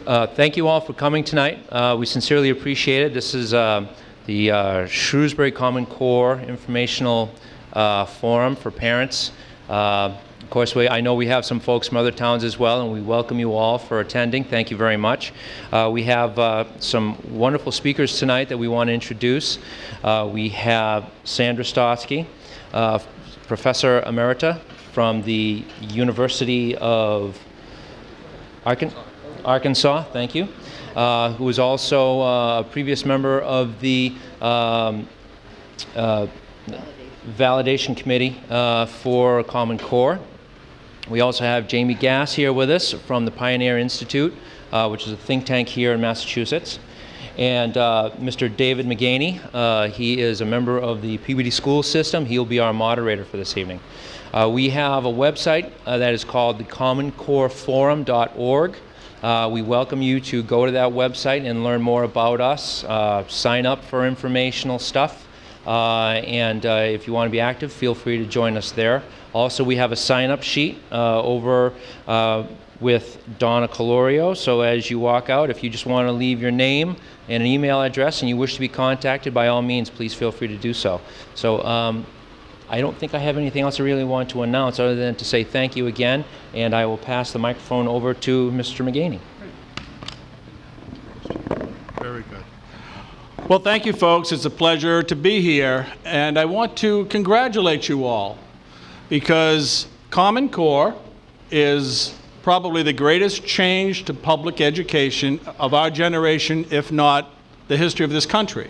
Thank you all for coming tonight. We sincerely appreciate it. This is the Shrewsbury Common Core Informational Forum for parents. Of course, I know we have some folks from other towns as well, and we welcome you all for attending. Thank you very much. We have some wonderful speakers tonight that we want to introduce. We have Sandra Stotsky, Professor Emerita from the University of Arkansas, thank you, who is also a previous member of the Validation Committee for Common Core. We also have Jamie Gass here with us from the Pioneer Institute, which is a think tank here in Massachusetts. And Mr. David McGaney, he is a member of the Peabody School System. He'll be our moderator for this evening. We have a website that is called thecommoncoreforum.org. We welcome you to go to that website and learn more about us, sign up for informational stuff, and if you want to be active, feel free to join us there. Also, we have a sign-up sheet over with Donna Calorio, so as you walk out, if you just want to leave your name and an email address and you wish to be contacted, by all means, please feel free to do so. So I don't think I have anything else I really want to announce other than to say thank you again, and I will pass the microphone over to Mr. McGaney. Very good. Well, thank you, folks. It's a pleasure to be here, and I want to congratulate you all because Common Core is probably the greatest change to public education of our generation, if not the history of this country.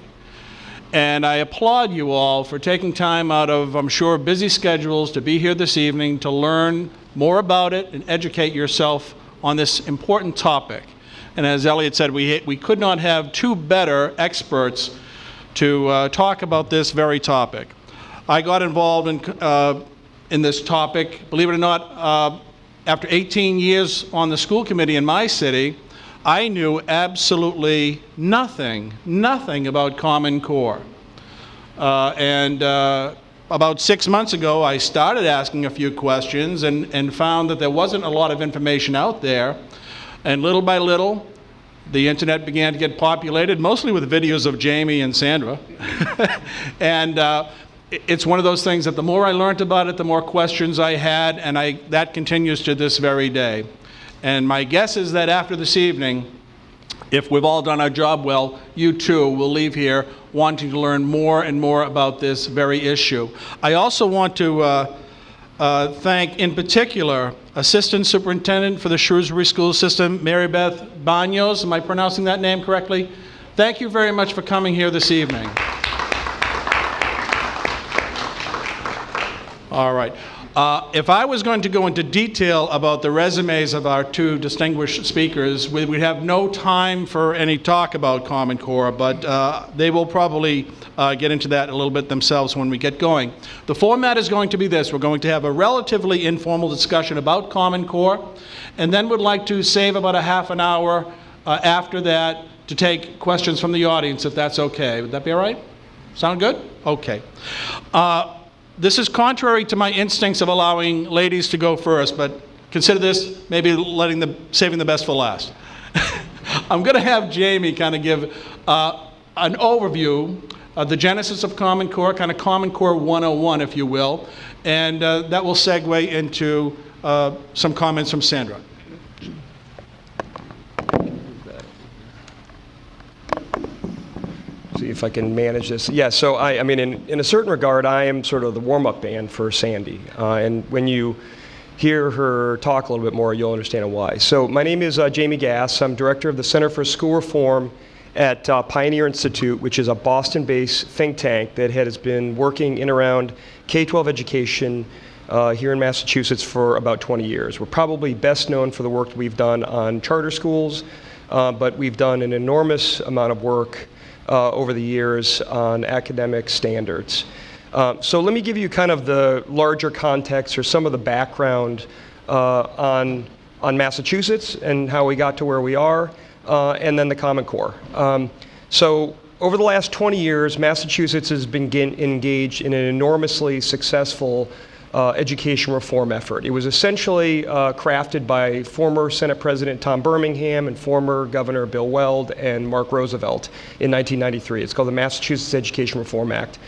And I applaud you all for taking time out of, I'm sure, busy schedules to be here this evening to learn more about it and educate yourself on this important topic. And as Elliot said, we could not have two better experts to talk about this very topic. I got involved in this topic, believe it or not, after 18 years on the school committee in my city. I knew absolutely nothing about Common Core. About 6 months ago, I started asking a few questions and found that there wasn't a lot of information out there. And little by little, the internet began to get populated, mostly with videos of Jamie and Sandra. And it's one of those things that the more I learned about it, the more questions I had, and that continues to this very day. And my guess is that after this evening, if we've all done our job well, you too will leave here wanting to learn more and more about this very issue. I also want to thank, in particular, Assistant Superintendent for the Shrewsbury School System, Mary Beth Banos. Am I pronouncing that name correctly? Thank you very much for coming here this evening. All right. If I was going to go into detail about the resumes of our two distinguished speakers, we'd have no time for any talk about Common Core, but they will probably get into that a little bit themselves when we get going. The format is going to be this. We're going to have a relatively informal discussion about Common Core, and then would like to save about a half an hour after that to take questions from the audience, if that's okay. Would that be all right? Sound good? Okay. This is contrary to my instincts of allowing ladies to go first, but consider this maybe saving the best for last. I'm going to have Jamie kind of give an overview of the genesis of Common Core, kind of Common Core 101, if you will, and that will segue into some comments from Sandra. See if I can manage this. Yeah, so I mean, in a certain regard, I am sort of the warm-up band for Sandy. And when you hear her talk a little bit more, you'll understand why. So my name is Jamie Gass. I'm director of the Center for School Reform at Pioneer Institute, which is a Boston-based think tank that has been working in around K-12 education here in Massachusetts for about 20 years. We're probably best known for the work that we've done on charter schools, but we've done an enormous amount of work over the years on academic standards. So let me give you kind of the larger context or some of the background on Massachusetts and how we got to where we are, and then the Common Core. So over the last 20 years, Massachusetts has been engaged in an enormously successful education reform effort. It was essentially crafted by former Senate President Tom Birmingham and former Governor Bill Weld and Mark Roosevelt in 1993. It's called the Massachusetts Education Reform Act.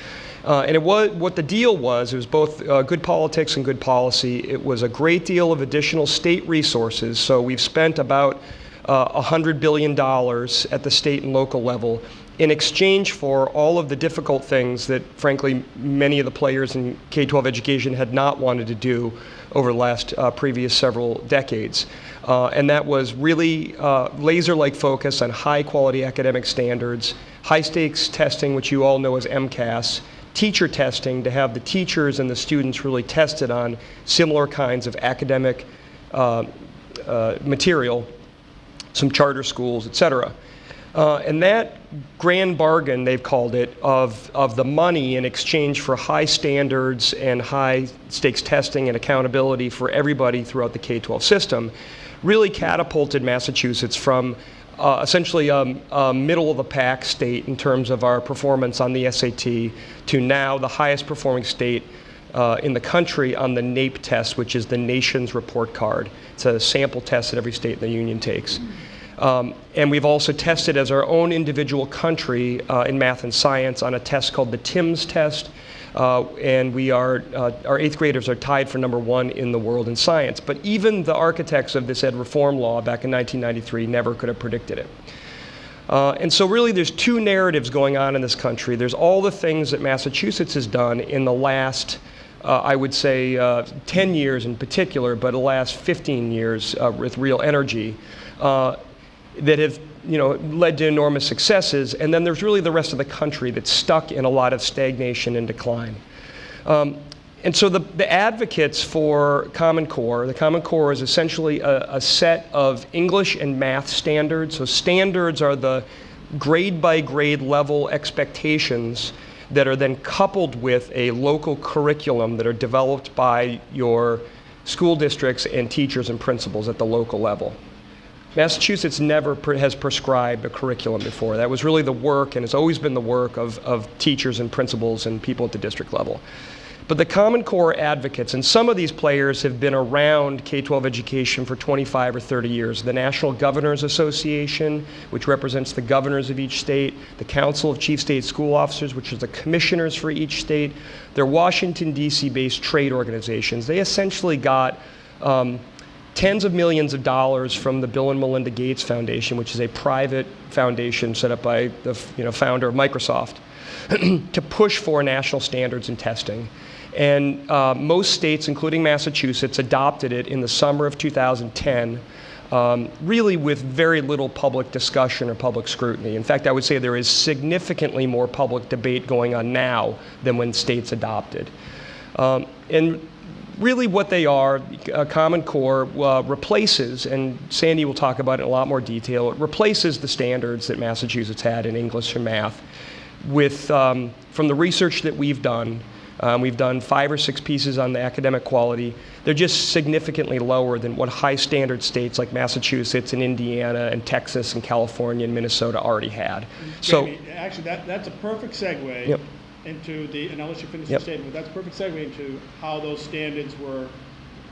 And what the deal was, it was both good politics and good policy. It was a great deal of additional state resources. So we've spent about $100 billion at the state and local level in exchange for all of the difficult things that, frankly, many of the players in K-12 education had not wanted to do over the last previous several decades. And that was really laser-like focus on high-quality academic standards, high-stakes testing, which you all know as MCAS, teacher testing to have the teachers and the students really tested on similar kinds of academic material, some charter schools, et cetera. And that grand bargain, they've called it, of the money in exchange for high standards and high stakes testing and accountability for everybody throughout the K-12 system really catapulted Massachusetts from essentially a middle of the pack state in terms of our performance on the SAT to now the highest performing state in the country on the NAEP test, which is the nation's report card. It's a sample test that every state in the union takes. And we've also tested as our own individual country in math and science on a test called the TIMSS test. And we are, our 8th graders are tied for #1 in the world in science. But even the architects of this ed reform law back in 1993 never could have predicted it. And so really there's two narratives going on in this country. There's all the things that Massachusetts has done in the last, I would say 10 years in particular, but the last 15 years with real energy that have led to enormous successes. And then there's really the rest of the country that's stuck in a lot of stagnation and decline. And so the advocates for Common Core, the Common Core is essentially a set of English and math standards. So standards are the grade by grade level expectations that are then coupled with a local curriculum that are developed by your school districts and teachers and principals at the local level. Massachusetts never has prescribed a curriculum before. That was really the work, and it's always been the work of teachers and principals and people at the district level. But the Common Core advocates, and some of these players have been around K-12 education for 25 or 30 years. The National Governors Association, which represents the governors of each state, the Council of Chief State School Officers, which is the commissioners for each state. They're Washington, D.C. based trade organizations. They essentially got tens of millions of dollars from the Bill and Melinda Gates Foundation, which is a private foundation set up by the founder of Microsoft, to push for national standards in testing. And most states, including Massachusetts, adopted it in the summer of 2010, really with very little public discussion or public scrutiny. In fact, I would say there is significantly more public debate going on now than when states adopted. And really what they are, Common Core replaces, and Sandy will talk about it in a lot more detail, it replaces the standards that Massachusetts had in English and math with, from the research that we've done 5 or 6 pieces on the academic quality. They're just significantly lower than what high standard states like Massachusetts and Indiana and Texas and California and Minnesota already had. Jamie, actually that's a perfect segue. Yep. Into the, and I'll let you finish Yep. the statement, but that's a perfect segue into how those standards were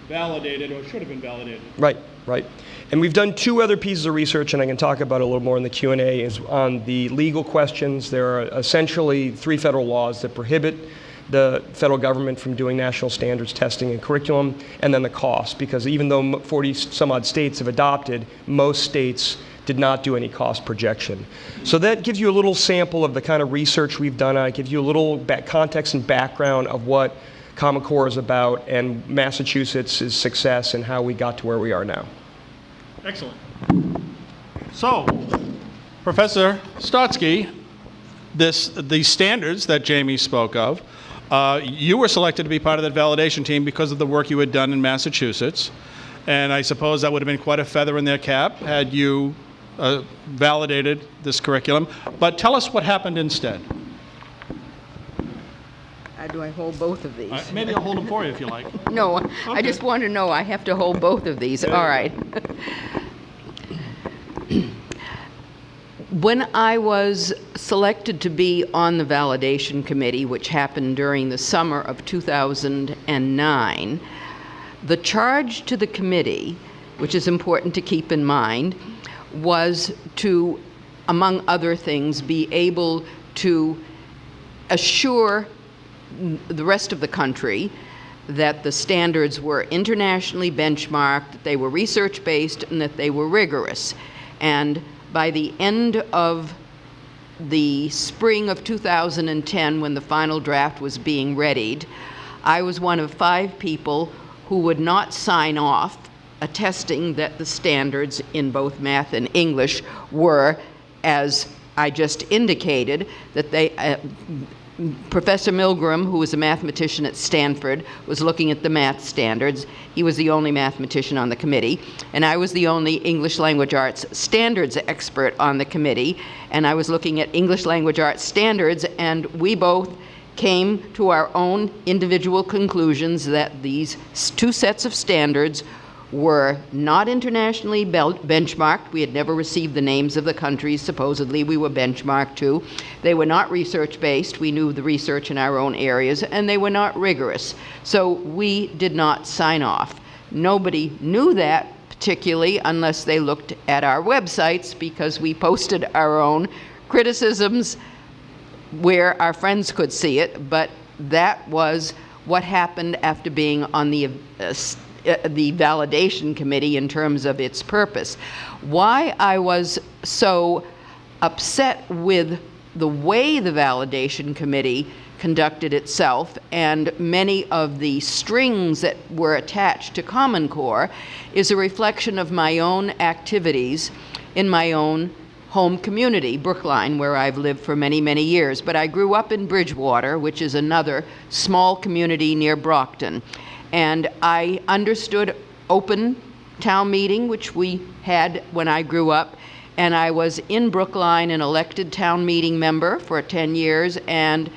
validated or should have been validated. Right, right. And we've done 2 other pieces of research, and I can talk about it a little more in the Q&A, is on the legal questions. There are essentially 3 federal laws that prohibit the federal government from doing national standards testing and curriculum, and then the cost, because even though 40 some odd states have adopted, most states did not do any cost projection. So that gives you a little sample of the kind of research we've done. It gives you a little context and background of what Common Core is about and Massachusetts' success and how we got to where we are now. Excellent. So, Professor Stotsky, these standards that Jamie spoke of, you were selected to be part of that validation team because of the work you had done in Massachusetts. And I suppose that would have been quite a feather in their cap had you validated this curriculum. But tell us what happened instead. Do I hold both of these? Maybe I'll hold them for you if you like. No, Okay. I just want to know I have to hold both of these. All right. When I was selected to be on the validation committee, which happened during the summer of 2009, the charge to the committee, which is important to keep in mind, was to, among other things, be able to assure the rest of the country that the standards were internationally benchmarked, that they were research-based, and that they were rigorous. And by the end of the spring of 2010, when the final draft was being readied, I was one of 5 people who would not sign off attesting that the standards in both math and English were, as I just indicated, that they, Professor Milgram, who was a mathematician at Stanford, was looking at the math standards. He was the only mathematician on the committee, and I was the only English language arts standards expert on the committee, and I was looking at English language arts standards, and we both came to our own individual conclusions that these 2 sets of standards were not internationally benchmarked. We had never received the names of the countries supposedly we were benchmarked to. They were not research-based. We knew the research in our own areas, and they were not rigorous. So we did not sign off. Nobody knew that particularly unless they looked at our websites, because we posted our own criticisms where our friends could see it, but that was what happened after being on the validation committee in terms of its purpose. Why I was so upset with the way the validation committee conducted itself and many of the strings that were attached to Common Core is a reflection of my own activities in my own home community, Brookline, where I've lived for many, many years. But I grew up in Bridgewater, which is another small community near Brockton. And I understood open town meeting, which we had when I grew up. And I was in Brookline, an elected town meeting member for 10 years and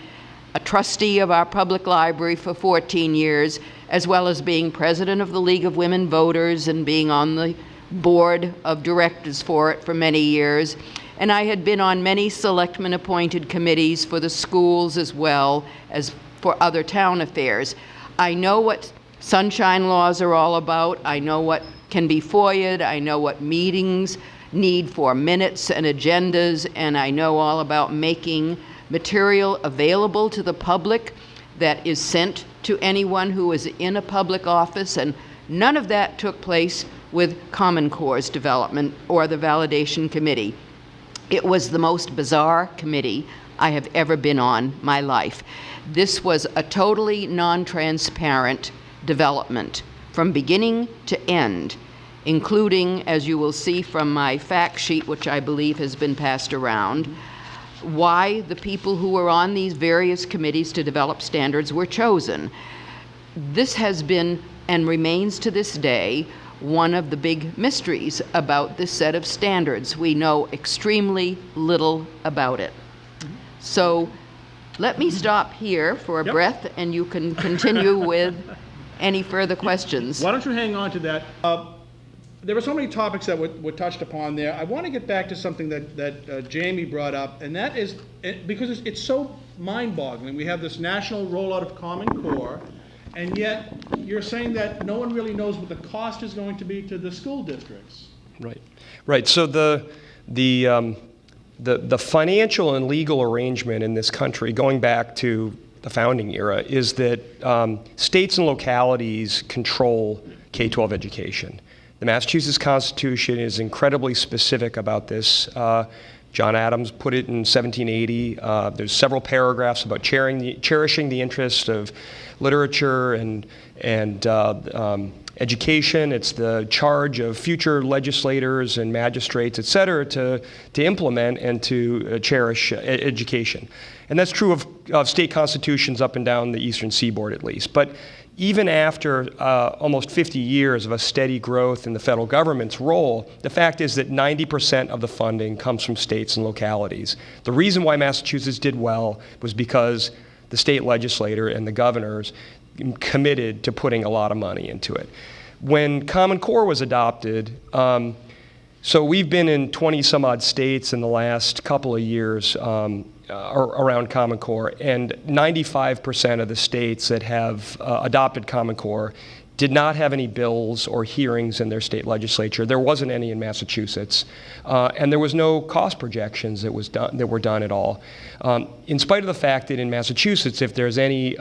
a trustee of our public library for 14 years, as well as being president of the League of Women Voters and being on the board of directors for it for many years. And I had been on many selectmen-appointed committees for the schools as well as for other town affairs. I know what sunshine laws are all about. I know what can be FOIA'd. I know what meetings need for minutes and agendas, and I know all about making material available to the public that is sent to anyone who is in a public office, and none of that took place with Common Core's development or the validation committee. It was the most bizarre committee I have ever been on my life. This was a totally non-transparent development from beginning to end, including, as you will see from my fact sheet, which I believe has been passed around, why the people who were on these various committees to develop standards were chosen. This has been and remains to this day one of the big mysteries about this set of standards. We know extremely little about it. So let me stop here for a breath, and you can continue with any further questions. Why don't you hang on to that? There were so many topics that were touched upon there. I want to get back to something that Jamie brought up, and that is, because it's so mind-boggling. We have this national rollout of Common Core, and yet you're saying that no one really knows what the cost is going to be to the school districts. Right. Right. So the financial and legal arrangement in this country, going back to the founding era, is that states and localities control K-12 education. The Massachusetts Constitution is incredibly specific about this. John Adams put it in 1780. There's several paragraphs about cherishing the interest of literature and education. It's the charge of future legislators and magistrates, et cetera, to implement and to cherish education. And that's true of state constitutions up and down the eastern seaboard, at least. But even after almost 50 years of a steady growth in the federal government's role, the fact is that 90% of the funding comes from states and localities. The reason why Massachusetts did well was because the state legislator and the governors committed to putting a lot of money into it. When Common Core was adopted, So we've been in 20 some odd states in the last couple of years around Common Core, and 95% of the states that have adopted Common Core did not have any bills or hearings in their state legislature. There wasn't any in Massachusetts, and there was no cost projections that were done at all. In spite of the fact that in Massachusetts, if there's any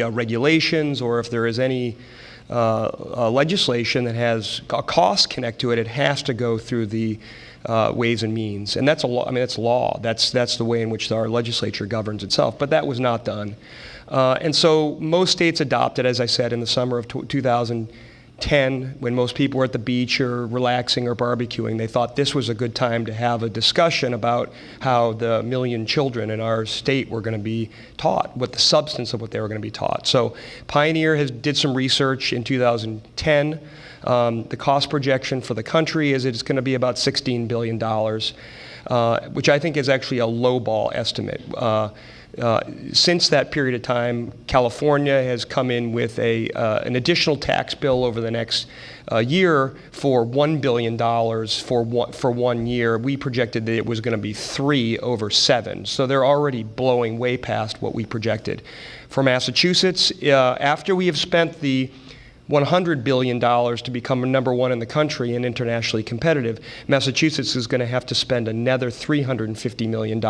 regulations or if there is any legislation that has a cost connect to it, it has to go through the Ways and Means, and that's a law. I mean, that's law. That's the way in which our legislature governs itself. But that was not done, and so most states adopted, as I said, in the summer of 2010, when most people were at the beach or relaxing or barbecuing. They thought this was a good time to have a discussion about how the million children in our state were going to be taught, what the substance of what they were going to be taught. So Pioneer did some research in 2010. The cost projection for the country is it's going to be about $16 billion, which I think is actually a lowball estimate. Since that period of time, California has come in with an additional tax bill over the next year for $1 billion for 1 year. We projected that it was going to be 3 over 7. So they're already blowing way past what we projected. For Massachusetts, after we have spent the $100 billion to become number 1 in the country and internationally competitive, Massachusetts is going to have to spend another $350 million.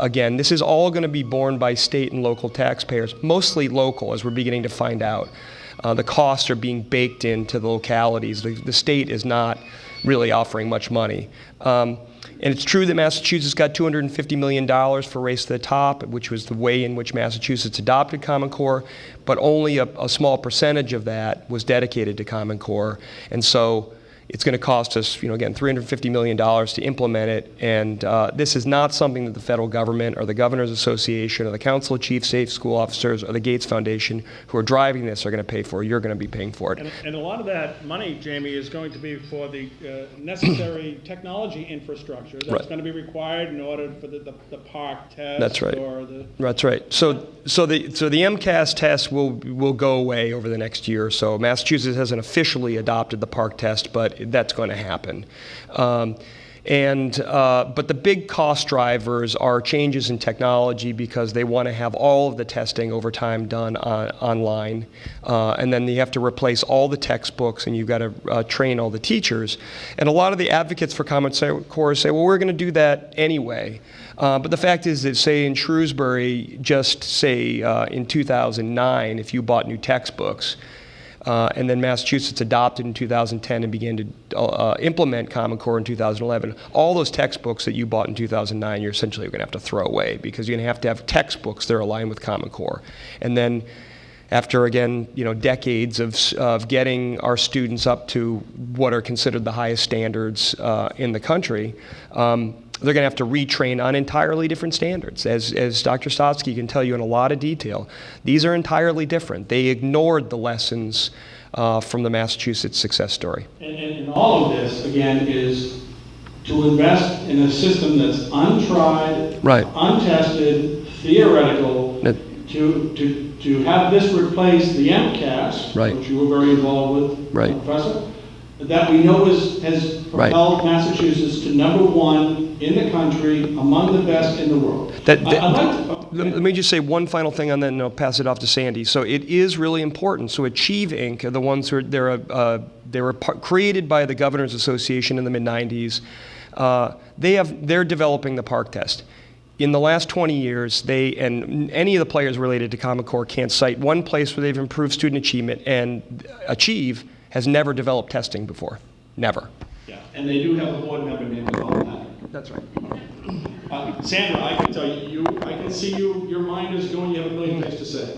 Again, this is all going to be borne by state and local taxpayers, mostly local, as we're beginning to find out. The costs are being baked into the localities. The state is not really offering much money. And it's true that Massachusetts got $250 million for Race to the Top, which was the way in which Massachusetts adopted Common Core, but only a small percentage of that was dedicated to Common Core. And so it's going to cost us, again, $350 million to implement it. And this is not something that the federal government or the Governors Association or the Council of Chief Safe School Officers or the Gates Foundation who are driving this are going to pay for. You're going to be paying for it. And a lot of that money, Jamie, is going to be for the necessary technology infrastructure that's going to be required in order for the PARCC test. That's right. Or the That's right. So the MCAS test will go away over the next year or so. Massachusetts hasn't officially adopted the PARCC test, but that's going to happen. But the big cost drivers are changes in technology because they want to have all of the testing over time done online. And then you have to replace all the textbooks and you've got to train all the teachers. And a lot of the advocates for Common Core say, well, we're going to do that anyway. But the fact is that, say, in Shrewsbury, just say in 2009, if you bought new textbooks, and then Massachusetts adopted in 2010 and began to implement Common Core in 2011. All those textbooks that you bought in 2009, you're essentially going to have to throw away because you're going to have textbooks that are aligned with Common Core. And then after, again, decades of getting our students up to what are considered the highest standards in the country, they're going to have to retrain on entirely different standards. As Dr. Stotsky can tell you in a lot of detail, these are entirely different. They ignored the lessons from the Massachusetts success story. And all of this, again, is to invest in a system that's untried, untested, theoretical, to have this replace the MCAS, which you were very involved with, Professor, that we know has propelled Massachusetts to #1 in the country, among the best in the world. Let me just say one final thing and then I'll pass it off to Sandy. So it is really important. So Achieve Inc. are the ones who they were created by the Governors Association in the mid-90s. They're developing the PARCC test. In the last 20 years, and any of the players related to Common Core can't cite one place where they've improved student achievement, and Achieve has never developed testing before. Never. Yeah, and they do have a board member named Paul. That's right. Sandra, I can tell you, I can see your mind is going, you have a million things to say.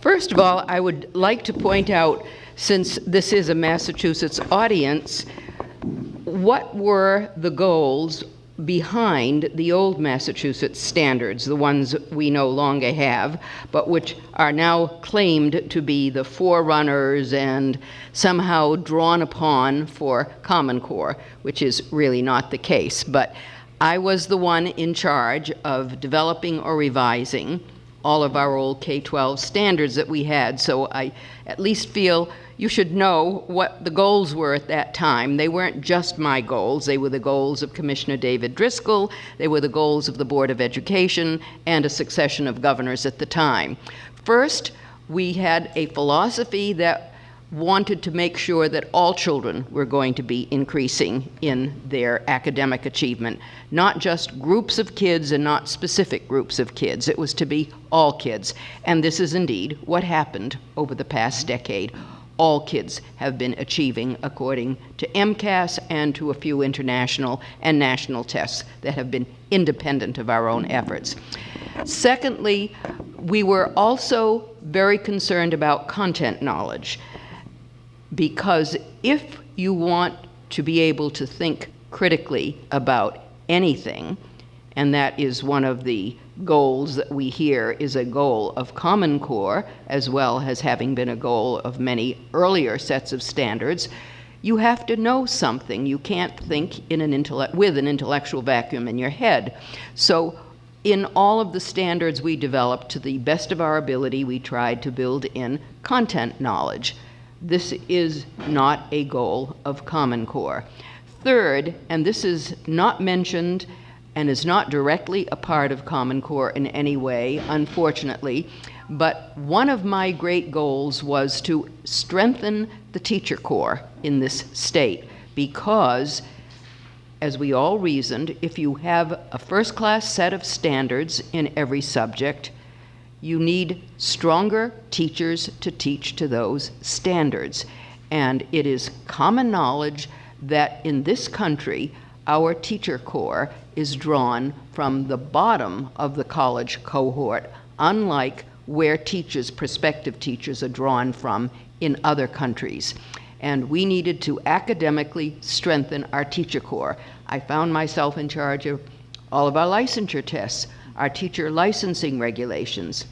First of all, I would like to point out, since this is a Massachusetts audience, what were the goals behind the old Massachusetts standards, the ones we no longer have, but which are now claimed to be the forerunners and somehow drawn upon for Common Core, which is really not the case. But I was the one in charge of developing or revising all of our old K-12 standards that we had. So I at least feel you should know what the goals were at that time. They weren't just my goals. They were the goals of Commissioner David Driscoll. They were the goals of the Board of Education and a succession of governors at the time. First, we had a philosophy that wanted to make sure that all children were going to be increasing in their academic achievement, not just groups of kids and not specific groups of kids. It was to be all kids. And this is indeed what happened over the past decade. All kids have been achieving according to MCAS and to a few international and national tests that have been independent of our own efforts. Secondly, we were also very concerned about content knowledge, because if you want to be able to think critically about anything, and that is one of the goals that we hear is a goal of Common Core, as well as having been a goal of many earlier sets of standards, you have to know something. You can't think in with an intellectual vacuum in your head. So in all of the standards we developed, to the best of our ability, we tried to build in content knowledge. This is not a goal of Common Core. Third, and this is not mentioned and is not directly a part of Common Core in any way, unfortunately, but one of my great goals was to strengthen the teacher corps in this state, because, as we all reasoned, if you have a first-class set of standards in every subject, you need stronger teachers to teach to those standards. And it is common knowledge that in this country, our teacher corps is drawn from the bottom of the college cohort, unlike where teachers, prospective teachers, are drawn from in other countries. And we needed to academically strengthen our teacher corps. I found myself in charge of all of our licensure tests, our teacher licensing regulations.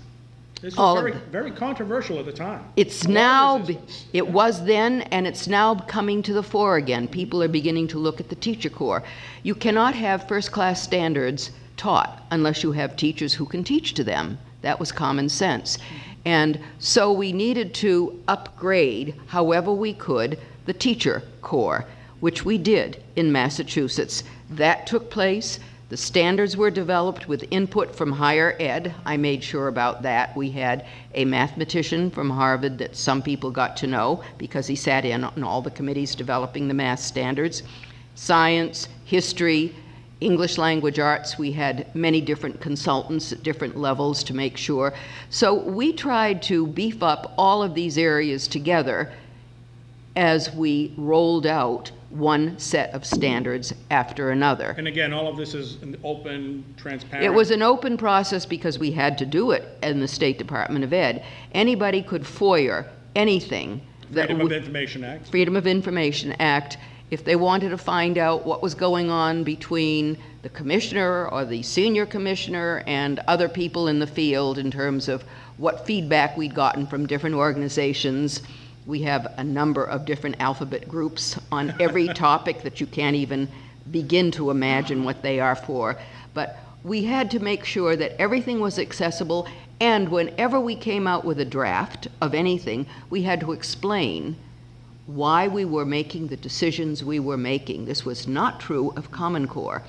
This was very controversial at the time. It's now, it was then, and it's now coming to the fore again. People are beginning to look at the teacher corps. You cannot have first-class standards taught unless you have teachers who can teach to them. That was common sense. And so we needed to upgrade, however we could, the teacher corps, which we did in Massachusetts. That took place. The standards were developed with input from higher ed. I made sure about that. We had a mathematician from Harvard that some people got to know because he sat in on all the committees developing the math standards. Science, history, English language arts, we had many different consultants at different levels to make sure. So we tried to beef up all of these areas together as we rolled out one set of standards after another. And again, all of this is an open, transparent. It was an open process because we had to do it in the State Department of Ed. Anybody could FOIA anything. Freedom of Information Act. Freedom of Information Act. If they wanted to find out what was going on between the commissioner or the senior commissioner and other people in the field in terms of what feedback we'd gotten from different organizations. We have a number of different alphabet groups on every topic that you can't even begin to imagine what they are for. But we had to make sure that everything was accessible, and whenever we came out with a draft of anything, we had to explain why we were making the decisions we were making. This was not true of Common Core.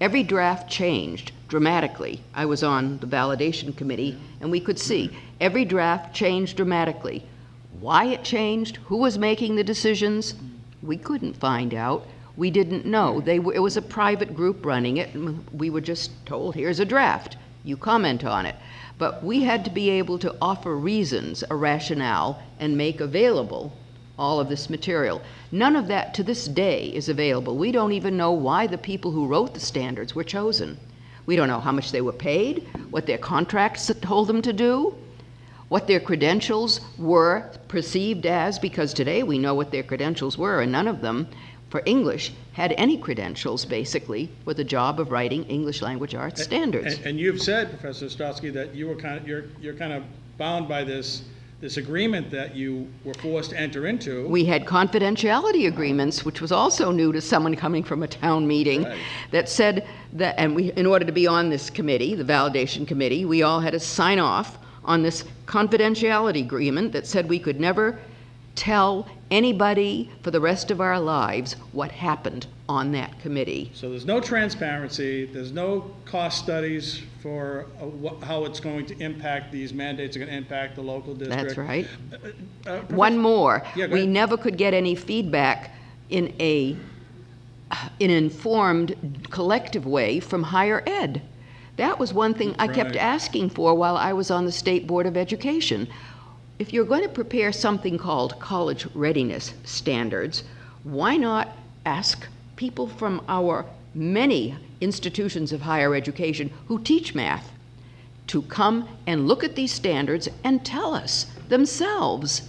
Every draft changed dramatically. I was on the validation committee, and we could see every draft changed dramatically. Why it changed, who was making the decisions, we couldn't find out. We didn't know. It was a private group running it, and we were just told, here's a draft, you comment on it. But we had to be able to offer reasons, a rationale, and make available all of this material. None of that to this day is available. We don't even know why the people who wrote the standards were chosen. We don't know how much they were paid, what their contracts told them to do, what their credentials were perceived as, because today we know what their credentials were, and none of them, for English, had any credentials, basically, for the job of writing English language arts standards. And you've said, Professor Stotsky, that you were you're kind of bound by this this agreement that you were forced to enter into. We had confidentiality agreements, which was also new to someone coming from a town meeting, Right. that said that, and we, in order to be on this committee, the validation committee, we all had to sign off on this confidentiality agreement that said we could never tell anybody for the rest of our lives what happened on that committee. So there's no transparency, there's no cost studies for how it's going to impact, these mandates are going to impact the local district. That's right. Professor- One more. Yeah, go We ahead. never could get any feedback in an informed, collective way from higher ed. That was one thing I kept Right. asking for while I was on the State Board of Education. If you're going to prepare something called college readiness standards, why not ask people from our many institutions of higher education who teach math to come and look at these standards and tell us themselves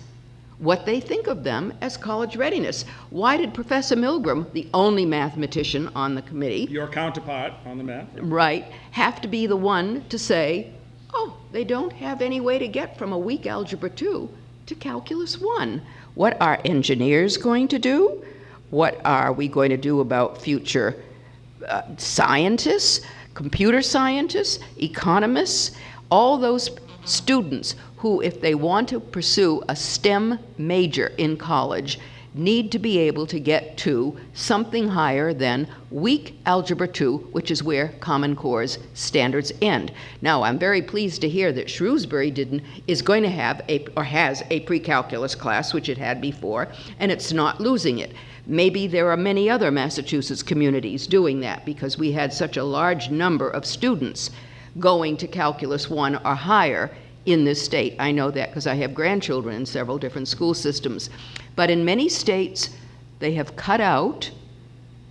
what they think of them as college readiness? Why did Professor Milgram, the only mathematician on the committee, Your counterpart on the map. right, have to be the one to say, oh, they don't have any way to get from a weak Algebra 2 to Calculus 1. What are engineers going to do? What are we going to do about future scientists, computer scientists, economists, all those students who, if they want to pursue a STEM major in college, need to be able to get to something higher than weak Algebra 2, which is where Common Core's standards end. Now, I'm very pleased to hear that Shrewsbury is going to have has a pre-calculus class, which it had before, and it's not losing it. Maybe there are many other Massachusetts communities doing that because we had such a large number of students going to Calculus 1 or higher in this state. I know that because I have grandchildren in several different school systems. But in many states, they have cut out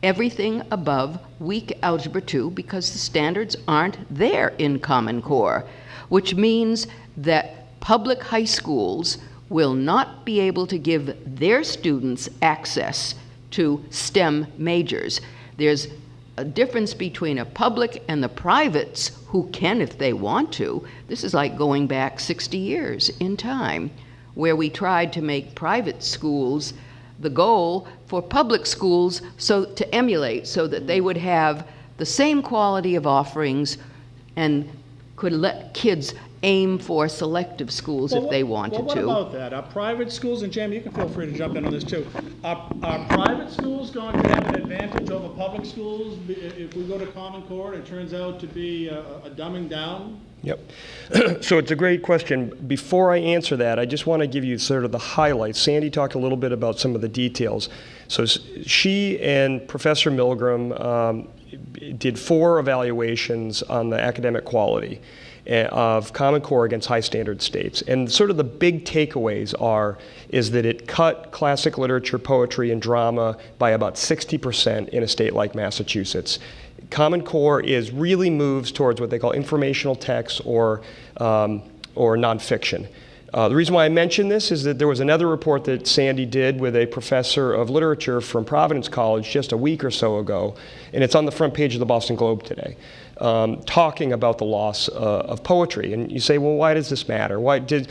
everything above weak Algebra 2 because the standards aren't there in Common Core, which means that public high schools will not be able to give their students access to STEM majors. There's a difference between a public and the privates who can if they want to. This is like going back 60 years in time, where we tried to make private schools the goal for public schools to emulate, so that they would have the same quality of offerings and could let kids aim for selective schools if they wanted to. What about that? Are private schools, and Jamie, you can feel free to jump in on this too, are private schools going to have an advantage over public schools if we go to Common Core and it turns out to be a dumbing down? Yep. So it's a great question. Before I answer that, I just want to give you sort of the highlights. Sandy talked a little bit about some of the details. So she and Professor Milgram did 4 evaluations on the academic quality of Common Core against high standard states. And sort of the big takeaways is that it cut classic literature, poetry, and drama by about 60% in a state like Massachusetts. Common Core really moves towards what they call informational texts or nonfiction. The reason why I mention this is that there was another report that Sandy did with a professor of literature from Providence College just a week or so ago, and it's on the front page of the Boston Globe today, talking about the loss of poetry. And you say, well, why does this matter? Does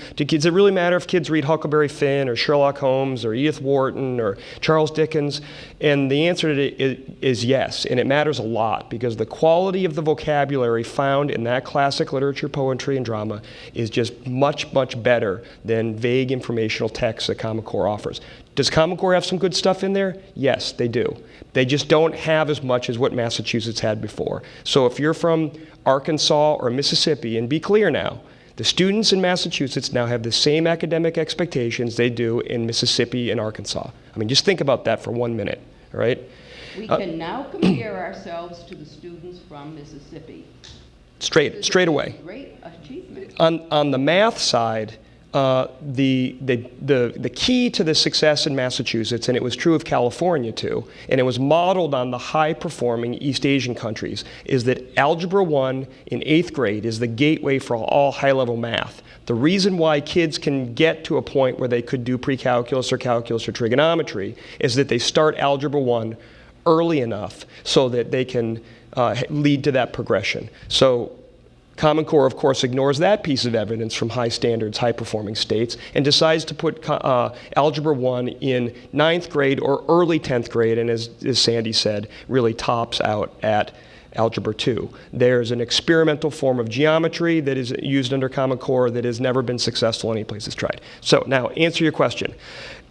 it really matter if kids read Huckleberry Finn or Sherlock Holmes or Edith Wharton or Charles Dickens? And the answer to it is yes, and it matters a lot because the quality of the vocabulary found in that classic literature, poetry, and drama is just much, much better than vague informational texts that Common Core offers. Does Common Core have some good stuff in there? Yes, they do. They just don't have as much as what Massachusetts had before. So if you're from Arkansas or Mississippi, and be clear now, the students in Massachusetts now have the same academic expectations they do in Mississippi and Arkansas. I mean, just think about that for 1 minute, all right? We can now compare ourselves to the students from Mississippi. Straight away. Great achievement. On the math side, the key to the success in Massachusetts, and it was true of California too, and it was modeled on the high-performing East Asian countries, is that Algebra 1 in 8th grade is the gateway for all high-level math. The reason why kids can get to a point where they could do pre-calculus or calculus or trigonometry is that they start Algebra 1 early enough so that they can lead to that progression. So Common Core, of course, ignores that piece of evidence from high standards, high-performing states, and decides to put Algebra 1 in 9th grade or early 10th grade, and as Sandy said, really tops out at Algebra 2. There's an experimental form of geometry that is used under Common Core that has never been successful any place it's tried. So now, answer your question.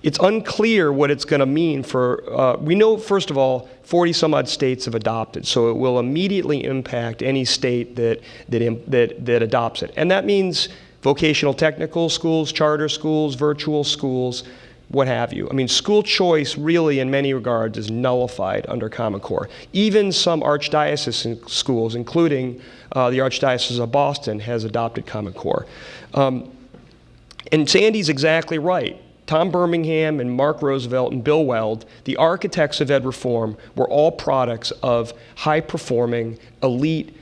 It's unclear what it's going to mean for, we know, first of all, 40-some-odd states have adopted, so it will immediately impact any state that adopts it. And that means vocational technical schools, charter schools, virtual schools, what have you. I mean, school choice really, in many regards, is nullified under Common Core. Even some archdiocesan schools, including the Archdiocese of Boston, has adopted Common Core. And Sandy's exactly right. Tom Birmingham and Mark Roosevelt and Bill Weld, the architects of ed reform, were all products of high-performing, elite,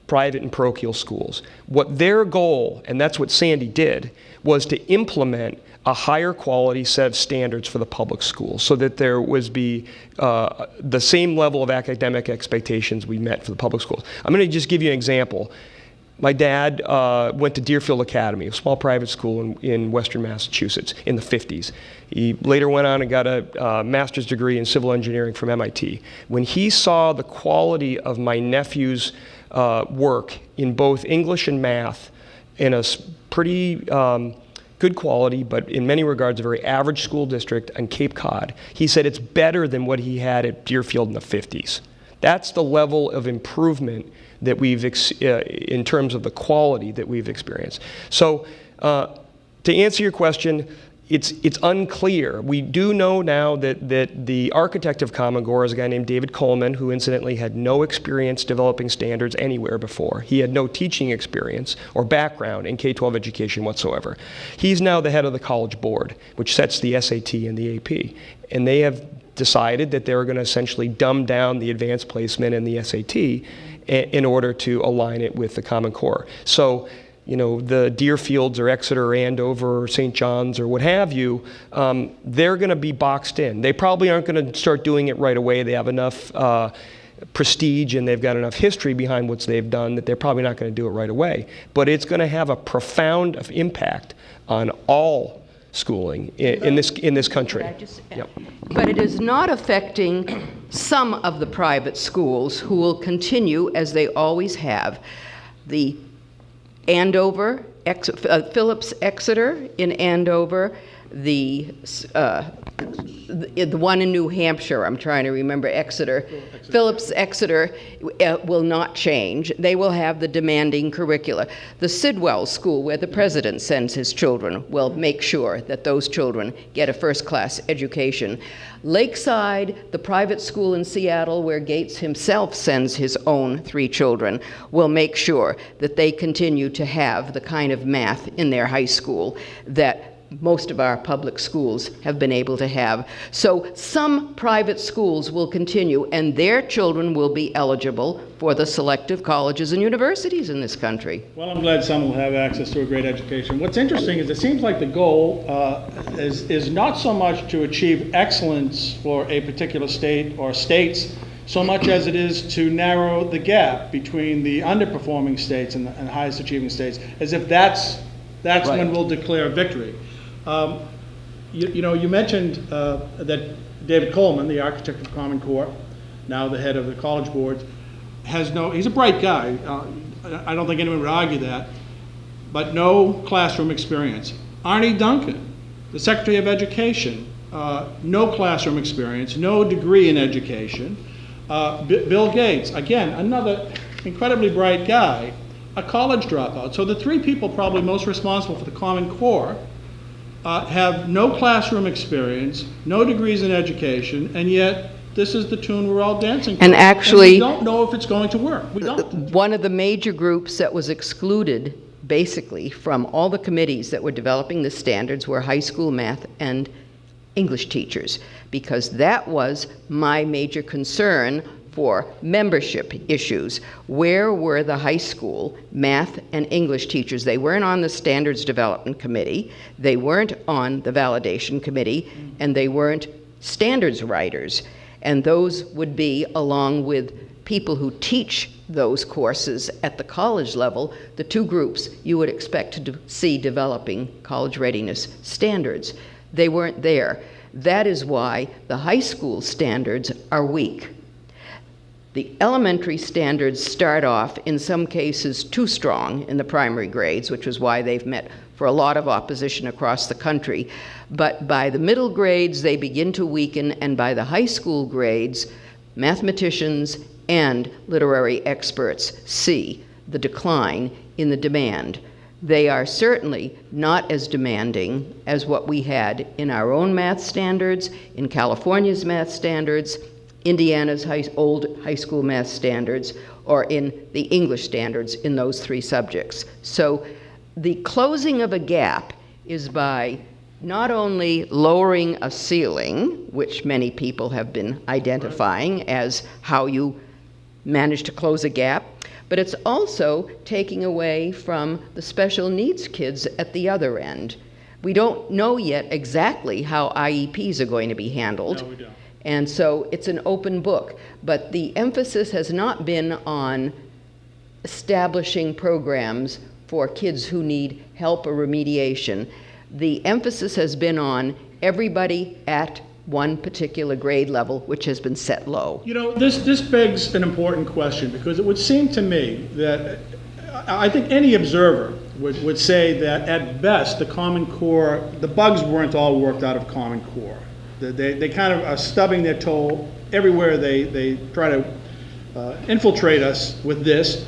private and parochial schools. What their goal, and that's what Sandy did, was to implement a higher quality set of standards for the public schools so that there was the same level of academic expectations we met for the public schools. I'm going to just give you an example. My dad went to Deerfield Academy, a small private school in Western Massachusetts in the 50s. He later went on and got a master's degree in civil engineering from MIT. When he saw the quality of my nephew's work in both English and math in a pretty good quality, but in many regards a very average school district on Cape Cod, he said it's better than what he had at Deerfield in the 50s. That's the level of improvement that we've, in terms of the quality that we've experienced. So to answer your question, it's unclear. We do know now that the architect of Common Core is a guy named David Coleman, who incidentally had no experience developing standards anywhere before. He had no teaching experience or background in K-12 education whatsoever. He's now the head of the College Board, which sets the SAT and the AP. And they have decided that they're going to essentially dumb down the advanced placement and the SAT in order to align it with the Common Core. So, you know, the Deerfields or Exeter or Andover or St. John's or what have you, they're going to be boxed in. They probably aren't going to start doing it right away. They have enough prestige and they've got enough history behind what they've done that they're probably not going to do it right away. But it's going to have a profound impact on all schooling in this country. Yep. But it is not affecting some of the private schools who will continue, as they always have. The Andover, Phillips Exeter in Andover, the one in New Hampshire, I'm trying to remember, Exeter. Phillips Exeter will not change. They will have the demanding curricula. The Sidwell School, where the president sends his children, will make sure that those children get a first-class education. Lakeside, the private school in Seattle, where Gates himself sends his own 3 children, will make sure that they continue to have the kind of math in their high school that most of our public schools have been able to have. So some private schools will continue, and their children will be eligible for the selective colleges and universities in this country. Well, I'm glad some will have access to a great education. What's interesting is it seems like the goal is not so much to achieve excellence for a particular state or states, so much as it is to narrow the gap between the underperforming states and the highest achieving states, as if that's right. When we'll declare victory. You mentioned that David Coleman, the architect of Common Core, now the head of the College Board, he's a bright guy. I don't think anyone would argue that, but no classroom experience. Arnie Duncan, the Secretary of Education, no classroom experience, no degree in education. Bill Gates, again, another incredibly bright guy, a college dropout. So the 3 people probably most responsible for the Common Core have no classroom experience, no degrees in education, and yet this is the tune we're all dancing to. And actually, we don't know if it's going to work. We don't. One of the major groups that was excluded, basically, from all the committees that were developing the standards were high school math and English teachers, because that was my major concern for membership issues. Where were the high school math and English teachers? They weren't on the Standards Development Committee, they weren't on the Validation Committee, and they weren't standards writers. And those would be, along with people who teach those courses at the college level, the two groups you would expect to see developing college readiness standards. They weren't there. That is why the high school standards are weak. The elementary standards start off, in some cases, too strong in the primary grades, which is why they've met for a lot of opposition across the country. But by the middle grades, they begin to weaken, and by the high school grades, mathematicians and literary experts see the decline in the demand. They are certainly not as demanding as what we had in our own math standards, in California's math standards, Indiana's old high school math standards, or in the English standards in those three subjects. So the closing of a gap is by not only lowering a ceiling, which many people have been identifying as how you manage to close a gap, but it's also taking away from the special needs kids at the other end. We don't know yet exactly how IEPs are going to be handled. No, we don't. And so it's an open book. But the emphasis has not been on establishing programs for kids who need help or remediation. The emphasis has been on everybody at one particular grade level, which has been set low. You know, this begs an important question, because it would seem to me that I think any observer would say that at best the Common Core, the bugs weren't all worked out of Common Core. They kind of are stubbing their toe everywhere they try to infiltrate us with this,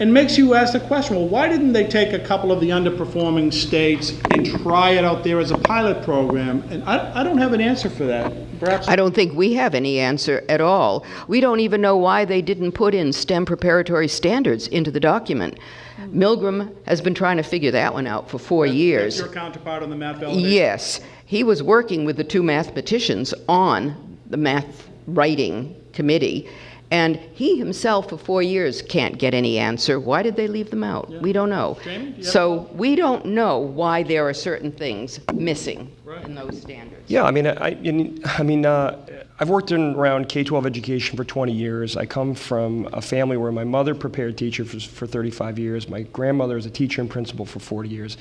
and makes you ask the question, well, why didn't they take a couple of the underperforming states and try it out there as a pilot program? And I don't have an answer for that. Perhaps I don't think we have any answer at all. We don't even know why they didn't put in STEM preparatory standards into the document. Milgram has been trying to figure that one out for 4 years. That's your counterpart on the math validation? Yes. He was working with the two mathematicians on the math writing committee, and he himself for 4 years can't get any answer. Why did they leave them out? We don't know. Jamie, do you have So we don't know why there are certain things missing in those standards. Yeah, I've worked around K-12 education for 20 years. I come from a family where my mother prepared teachers for 35 years. My grandmother is a teacher and principal for 40 years.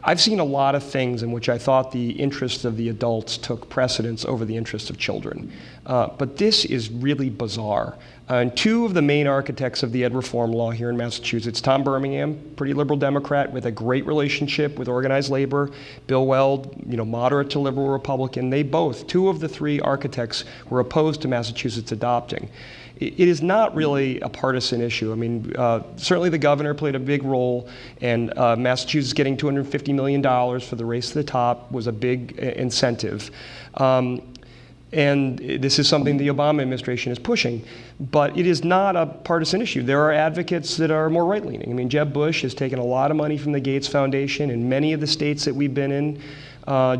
I've seen a lot of things in which I thought the interests of the adults took precedence over the interests of children. But this is really bizarre. And two of the main architects of the ed reform law here in Massachusetts, Tom Birmingham, pretty liberal Democrat with a great relationship with organized labor, Bill Weld, moderate to liberal Republican, they both, two of the three architects, were opposed to Massachusetts adopting. It is not really a partisan issue. I mean, certainly the governor played a big role, and Massachusetts getting $250 million for the race to the top was a big incentive. And this is something the Obama administration is pushing. But it is not a partisan issue. There are advocates that are more right-leaning. I mean, Jeb Bush has taken a lot of money from the Gates Foundation in many of the states that we've been in.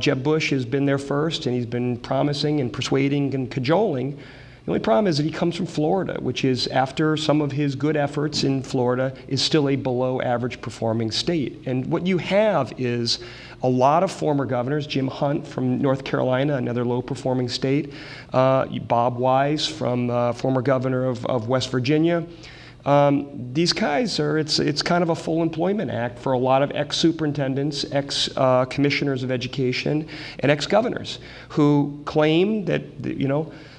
Jeb Bush has been there first, and he's been promising and persuading and cajoling. The only problem is that he comes from Florida, which is, after some of his good efforts in Florida, is still a below average performing state. And what you have is a lot of former governors, Jim Hunt from North Carolina, another low performing state, Bob Wise from former governor of West Virginia. These guys it's kind of a full employment act for a lot of ex-superintendents, ex-commissioners of education, and ex-governors who claim that,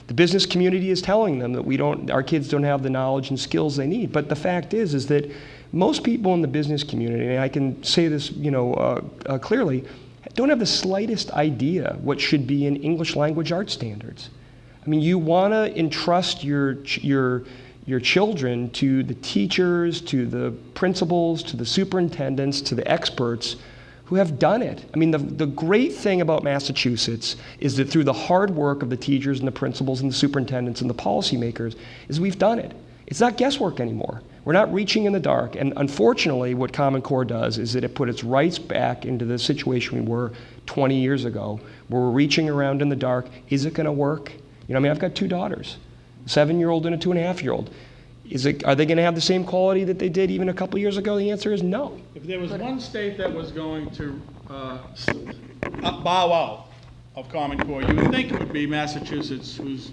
the business community is telling them that our kids don't have the knowledge and skills they need. But the fact is that most people in the business community, and I can say this, clearly, don't have the slightest idea what should be in English language arts standards. I mean, you want to entrust your children to the teachers, to the principals, to the superintendents, to the experts who have done it. I mean, the great thing about Massachusetts is that through the hard work of the teachers and the principals and the superintendents and the policymakers, is we've done it. It's not guesswork anymore. We're not reaching in the dark. And unfortunately, what Common Core does is that it put its rights back into the situation we were 20 years ago, where we're reaching around in the dark. Is it going to work? I've got two daughters, a 7-year-old and a 2.5-year-old. Are they going to have the same quality that they did even a couple years ago? The answer is no. If there was one state that was going to bow out of Common Core, you would think it would be Massachusetts, who's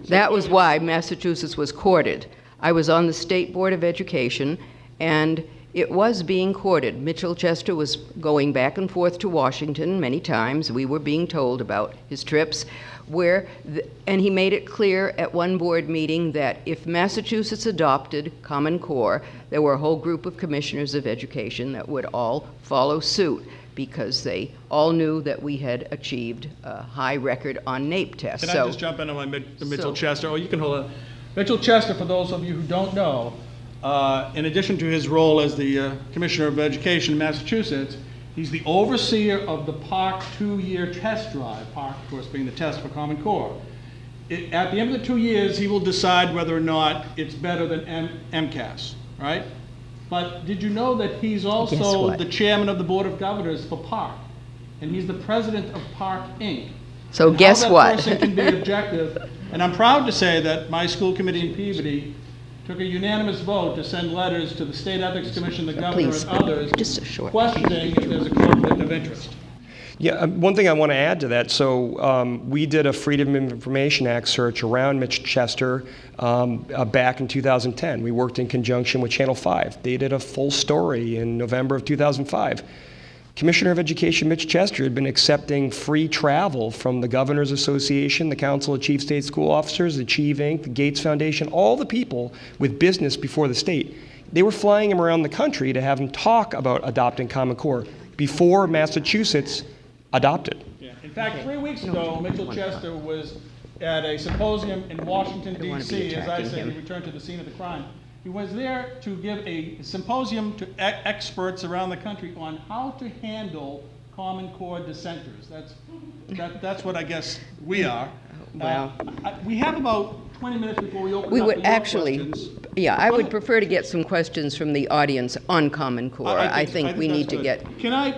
That was why Massachusetts was courted. I was on the State Board of Education, and it was being courted. Mitchell Chester was going back and forth to Washington many times. We were being told about his trips, and he made it clear at one board meeting that if Massachusetts adopted Common Core, there were a whole group of commissioners of education that would all follow suit, because they all knew that we had achieved a high record on NAEP tests. Can I just jump in on Mitchell Chester? Oh, you can hold on. Mitchell Chester, for those of you who don't know, in addition to his role as the Commissioner of Education in Massachusetts, he's the overseer of the PARCC 2-year test drive, PARCC, of course, being the test for Common Core. At the end of the 2 years, he will decide whether or not it's better than MCAS, right? But did you know that he's also the chairman of the Board of Governors for PARCC, and he's the president of PARCC, Inc. So and guess how what? That person can be objective, and I'm proud to say that my school committee in Peabody took a unanimous vote to send letters to the State Ethics Commission, the governor, Please, and others, just a short questioning if there's a conflict of interest. Yeah, one thing I want to add to that, so we did a Freedom of Information Act search around Mitch Chester back in 2010. We worked in conjunction with Channel 5. They did a full story in November of 2005. Commissioner of Education Mitch Chester had been accepting free travel from the Governors Association, the Council of Chief State School Officers, the Achieve Inc., the Gates Foundation, all the people with business before the state. They were flying him around the country to have him talk about adopting Common Core before Massachusetts adopted. Yeah. In fact, 3 weeks ago, Mitchell Chester was at a symposium in Washington, D.C. As I said, he returned to the scene of the crime. He was there to give a symposium to experts around the country on how to handle Common Core dissenters. That's what I guess we are. Wow. We have about 20 minutes before we open We up would to your actually, questions. yeah, I would prefer to get some questions from the audience on Common Core. I think we need to get.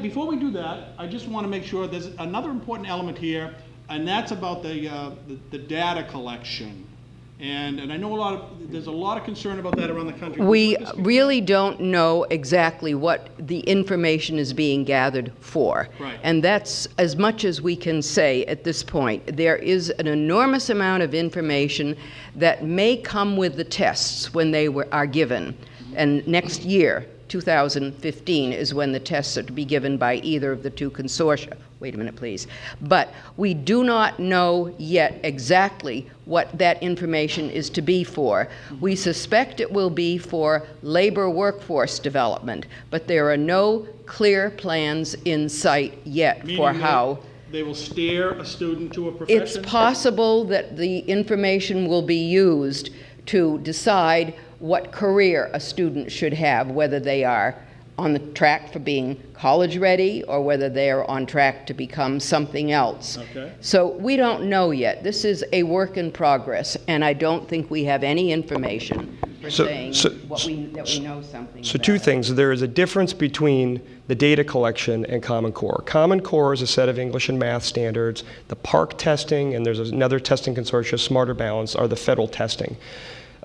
Before we do that, I just want to make sure there's another important element here, and that's about the data collection. And I know there's a lot of concern about that around the country. We really don't know exactly what the information is being gathered for. Right. And that's as much as we can say at this point. There is an enormous amount of information that may come with the tests when they are given. And next year, 2015, is when the tests are to be given by either of the two consortia. Wait a minute, please. But we do not know yet exactly what that information is to be for. We suspect it will be for labor workforce development, but there are no clear plans in sight yet for how. They will steer a student to a profession? It's possible that the information will be used to decide what career a student should have, whether they are on the track for being college ready or whether they are on track to become something else. Okay. So we don't know yet. This is a work in progress, and I don't think we have any information for saying that we know something So about two it. things. There is a difference between the data collection and Common Core. Common Core is a set of English and math standards. The PARCC testing, and there's another testing consortium, Smarter Balance, are the federal testing.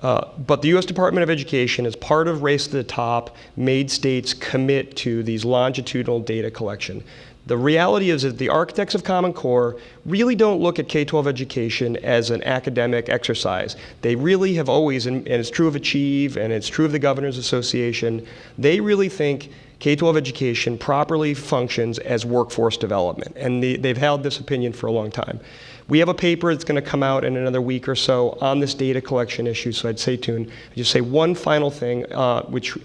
But the U.S. Department of Education, as part of Race to the Top, made states commit to these longitudinal data collection. The reality is that the architects of Common Core really don't look at K-12 education as an academic exercise. They really have always, and it's true of Achieve, and it's true of the Governors Association, they really think K-12 education properly functions as workforce development. And they've held this opinion for a long time. We have a paper that's going to come out in another week or so on this data collection issue, so I'd stay tuned. I'd just say one final thing, which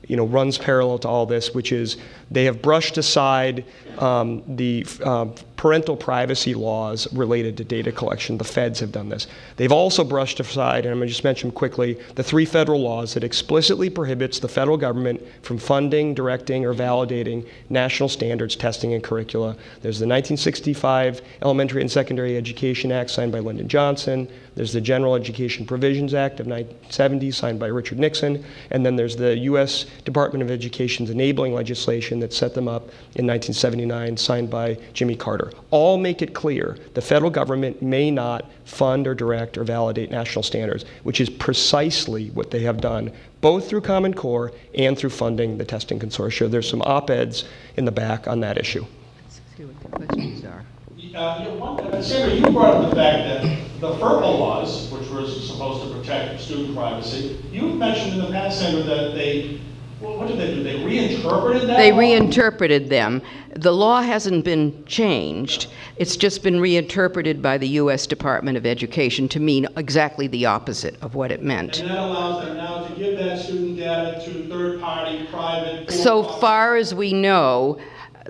runs parallel to all this, which is they have brushed aside the parental privacy laws related to data collection. The feds have done this. They've also brushed aside, and I'm going to just mention quickly, the 3 federal laws that explicitly prohibits the federal government from funding, directing, or validating national standards, testing, and curricula. There's the 1965 Elementary and Secondary Education Act signed by Lyndon Johnson. There's the General Education Provisions Act of 1970 signed by Richard Nixon. And then there's the U.S. Department of Education's enabling legislation that set them up in 1979 signed by Jimmy Carter. All make it clear the federal government may not fund or direct or validate national standards, which is precisely what they have done, both through Common Core and through funding the testing consortia. There's some op-eds in the back on that issue. Let's see what the questions are. Sandra, you brought up the fact that the FERPA laws, which were supposed to protect student privacy, you mentioned in the past, Sandra, that they, well, what did they do? They reinterpreted that They law? reinterpreted them. The law hasn't been changed. It's just been reinterpreted by the U.S. Department of Education to mean exactly the opposite of what it meant. And that allows them now to give that student data to third-party, private... So for-profit- far as we know,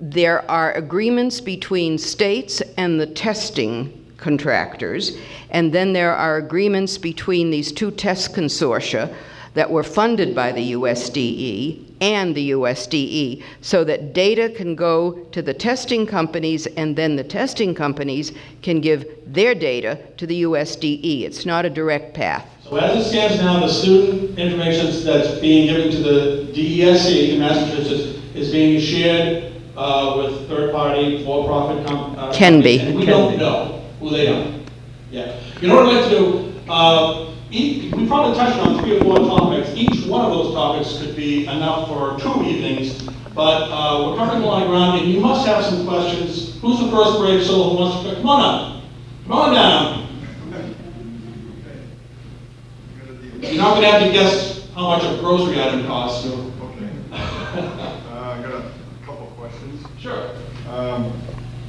there are agreements between states and the testing contractors, and then there are agreements between these two test consortia that were funded by the USDE and the USDE, so that data can go to the testing companies, and then the testing companies can give their data to the USDE. It's not a direct path. So as it stands now, the student information that's being given to the DESE in Massachusetts is being shared with third-party, for-profit companies. Can be. And we don't know who they are. Yeah. You know what I'd like to do? We probably touched on 3 or 4 topics. Each one of those topics could be enough for 2 evenings, but we're covering a lot of ground, and you must have some questions. Who's the first brave soul who wants to... Come on up. Come on down. You're not going to have to guess how much a grocery item costs. So. Okay. I got a couple questions. Sure.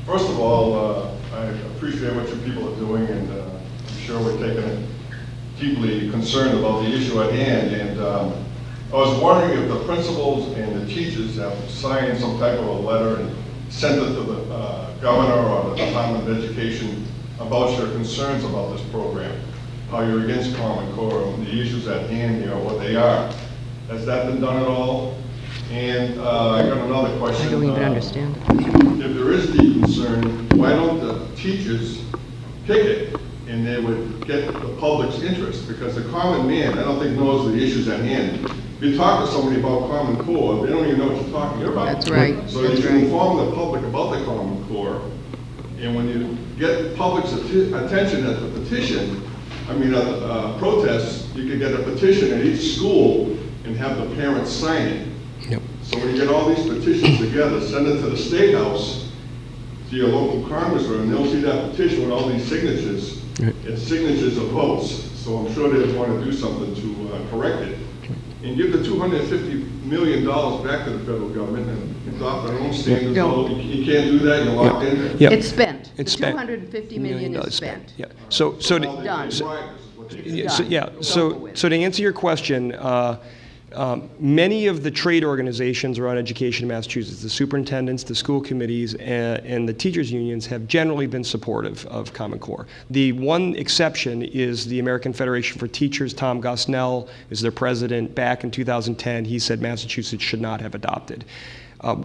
First of all, I appreciate what you people are doing, and I'm sure we're taking it deeply concerned about the issue at hand. And I was wondering if the principals and the teachers have signed some type of a letter and sent it to the governor or the Department of Education about your concerns about this program, how you're against Common Core, and the issues at hand here, what they are. Has that been done at all? And I got another question. I don't even understand. If there is deep concern, why don't the teachers pick it, and they would get the public's interest? Because the common man, I don't think, knows the issues at hand. If you talk to somebody about Common Core, they don't even know what you're talking about. That's right. So That's you can right. inform the public about the Common Core, and when you get the public's attention at the petition, protests, you could get a petition at each school and have the parents sign it. Yep. So when you get all these petitions together, send it to the State House, to your local congressman, and they'll see that petition with all these signatures. Right. It's signatures of votes. So I'm sure they'd want to do something to correct it. And give the $250 million back to the federal government and adopt their own standards. No. So you can't do that, you're locked in. Yep. It's spent. It's The spent. $250 million is spent. Yeah. So Done. to answer your question, many of the trade organizations around education in Massachusetts, the superintendents, the school committees, and the teachers' unions have generally been supportive of Common Core. The one exception is the American Federation for Teachers. Tom Gosnell is their president. Back in 2010, he said Massachusetts should not have adopted.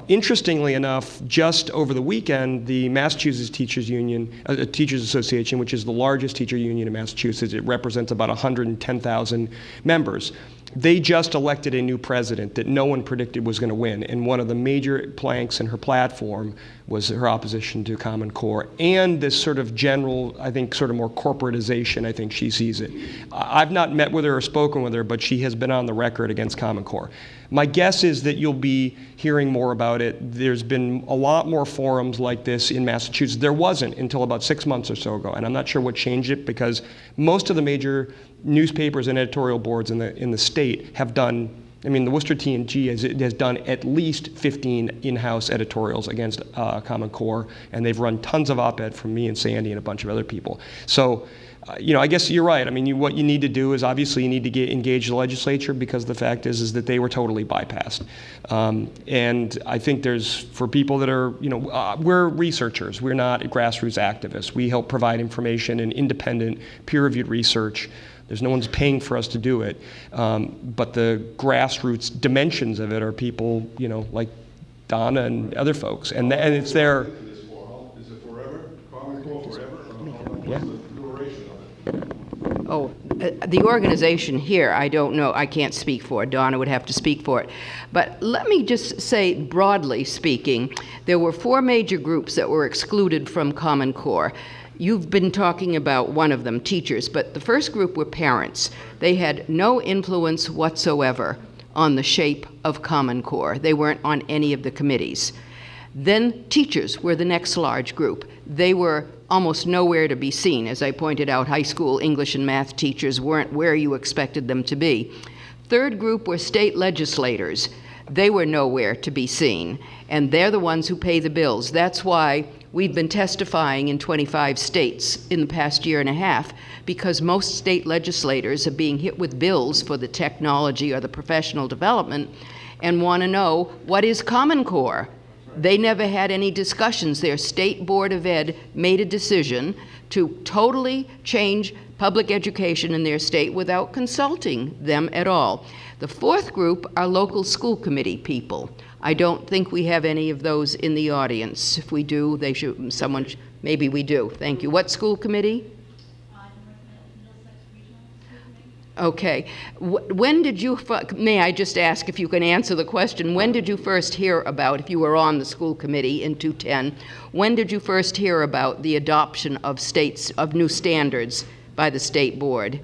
Interestingly enough, just over the weekend, the Massachusetts Teachers Union, Teachers Association, which is the largest teacher union in Massachusetts, it represents about 110,000 members. They just elected a new president that no one predicted was going to win, and one of the major planks in her platform was her opposition to Common Core and this sort of general, I think, sort of more corporatization, I think she sees it. I've not met with her or spoken with her, but she has been on the record against Common Core. My guess is that you'll be hearing more about it. There's been a lot more forums like this in Massachusetts. There wasn't until about 6 months or so ago, and I'm not sure what changed it, because most of the major newspapers and editorial boards in the state have done, I mean, the Worcester T&G has done at least 15 in-house editorials against Common Core, and they've run tons of op-ed from me and Sandy and a bunch of other people. So, I guess you're right. I mean, what you need to do is obviously you need to engage the legislature, because the fact is that they were totally bypassed. And I think for people that are, we're researchers. We're not grassroots activists. We help provide information and independent, peer-reviewed research. There's no one's paying for us to do it. But the grassroots dimensions of it are people, like Donna and other folks. And it's their... Is it forever? Common Core forever? Yeah. Oh, the organization here, I don't know. I can't speak for it. Donna would have to speak for it. But let me just say, broadly speaking, there were 4 major groups that were excluded from Common Core. You've been talking about one of them, teachers, but the first group were parents. They had no influence whatsoever on the shape of Common Core. They weren't on any of the committees. Then teachers were the next large group. they were almost nowhere to be seen. As I pointed out, high school English and math teachers weren't where you expected them to be. Third group were state legislators. They were nowhere to be seen, and they're the ones who pay the bills. That's why we've been testifying in 25 states in the past year and a half, because most state legislators are being hit with bills for the technology or the professional development and want to know, what is Common Core? They never had any discussions. Their state board of ed made a decision to totally change public education in their state without consulting them at all. The fourth group are local school committee people. I don't think we have any of those in the audience. If we do, they should, someone, maybe we do. Thank you. What school committee? Okay. When did you, may I just ask if you can answer the question, when did you first hear about, if you were on the school committee in 2010, when did you first hear about the adoption of new standards by the state board?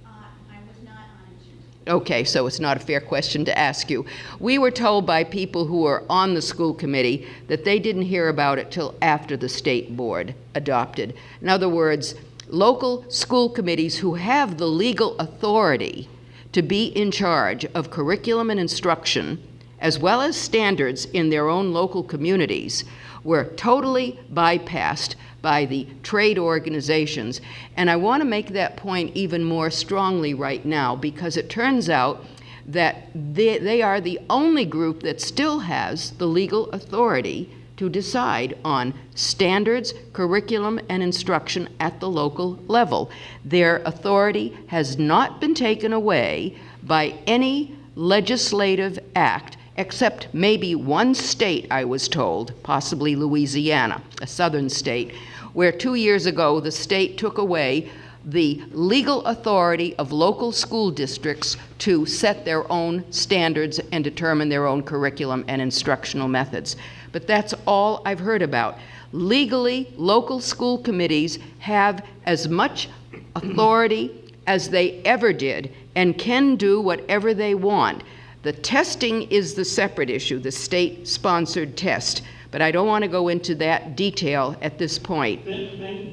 I was not on it. Okay, so it's not a fair question to ask you. We were told by people who were on the school committee that they didn't hear about it till after the state board adopted. In other words, local school committees who have the legal authority to be in charge of curriculum and instruction, as well as standards in their own local communities, were totally bypassed by the trade organizations. And I want to make that point even more strongly right now, because it turns out that they are the only group that still has the legal authority to decide on standards, curriculum, and instruction at the local level. Their authority has not been taken away by any legislative act, except maybe one state, I was told, possibly Louisiana, a southern state, where 2 years ago the state took away the legal authority of local school districts to set their own standards and determine their own curriculum and instructional methods. But that's all I've heard about. Legally, local school committees have as much authority as they ever did and can do whatever they want. The testing is the separate issue, the state-sponsored test. But I don't want to go into that detail at this point.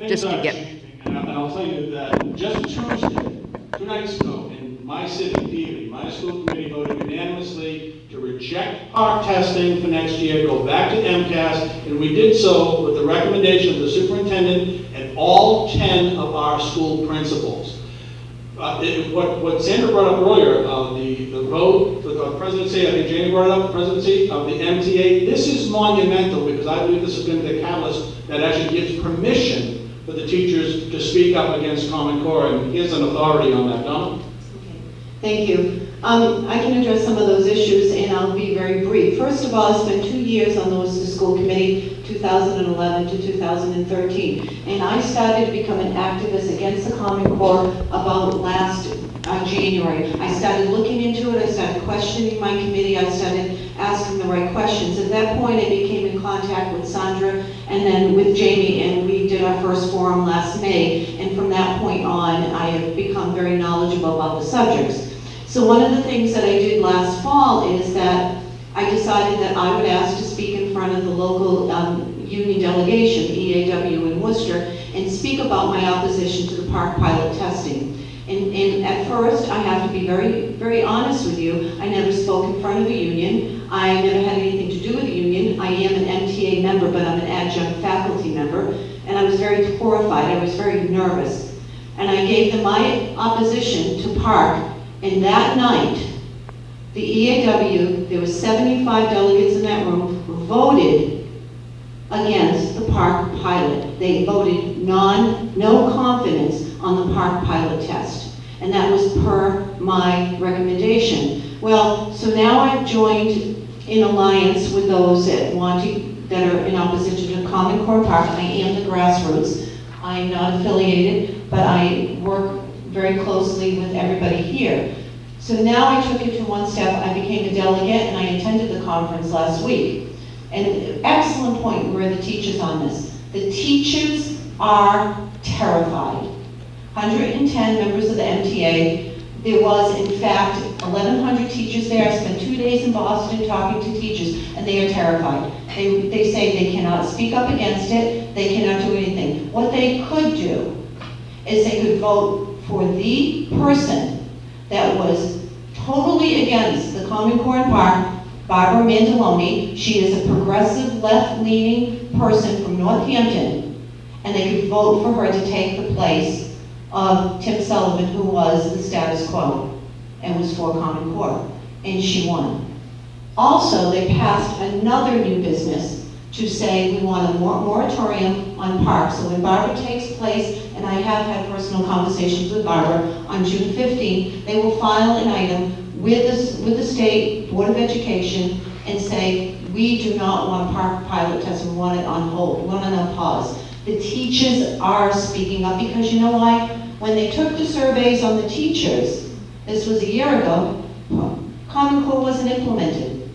Just to get. And I'll tell you that just Tuesday, 2 nights ago, in my city, Peabody, my school committee voted unanimously to reject PARCC testing for next year, go back to MCAS, and we did so with the recommendation of the superintendent and all 10 of our school principals. What Sandra brought up earlier, the vote for the presidency, I think Jamie brought it up, the presidency of the MTA, this is monumental because I believe this is going to be the catalyst that actually gives permission for the teachers to speak up against Common Core, and here's an authority on that. Donna? Okay. Thank you. I can address some of those issues, and I'll be very brief. First of all, I spent 2 years on the school committee, 2011 to 2013, and I started to become an activist against the Common Core about last January. I started looking into it, I started questioning my committee, I started asking the right questions. At that point, I became in contact with Sandra and then with Jamie, and we did our first forum last May, and from that point on, I have become very knowledgeable about the subjects. So one of the things that I did last fall is that I decided that I would ask to speak in front of the local union delegation, EAW in Worcester, and speak about my opposition to the PARCC pilot testing. And at first, I have to be very, very honest with you, I never spoke in front of a union. I never had anything to do with the union. I am an MTA member, but I'm an adjunct faculty member, and I was very horrified. I was very nervous. And I gave them my opposition to PARCC, and that night, the EAW, there were 75 delegates in that room, voted against the PARCC pilot. They voted no confidence on the PARCC pilot test. And that was per my recommendation. Well, so now I've joined in alliance with those that are in opposition to Common Core PARCC. I am the grassroots. I'm not affiliated, but I work very closely with everybody here. So now I took it to one step. I became a delegate and I attended the conference last week. And excellent point were the teachers on this. The teachers are terrified. 110 members of the MTA There was, in fact, 1,100 teachers there. I spent 2 days in Boston talking to teachers, and they are terrified. They say they cannot speak up against it, they cannot do anything. What they could do is they could vote for the person that was totally against the Common Core and Park, Barbara Mandaloni. She is a progressive, left-leaning person from Northampton, and they could vote for her to take the place of Tim Sullivan, who was the status quo and was for Common Core, and she won. Also, they passed another new business to say we want a moratorium on parks. So when Barbara takes place, and I have had personal conversations with Barbara, on June 15th, they will file an item with the State Board of Education and say, we do not want park pilot tests, we want it on hold, we want it on pause. The teachers are speaking up because you know why? When they took the surveys on the teachers, this was a year ago, Common Core wasn't implemented.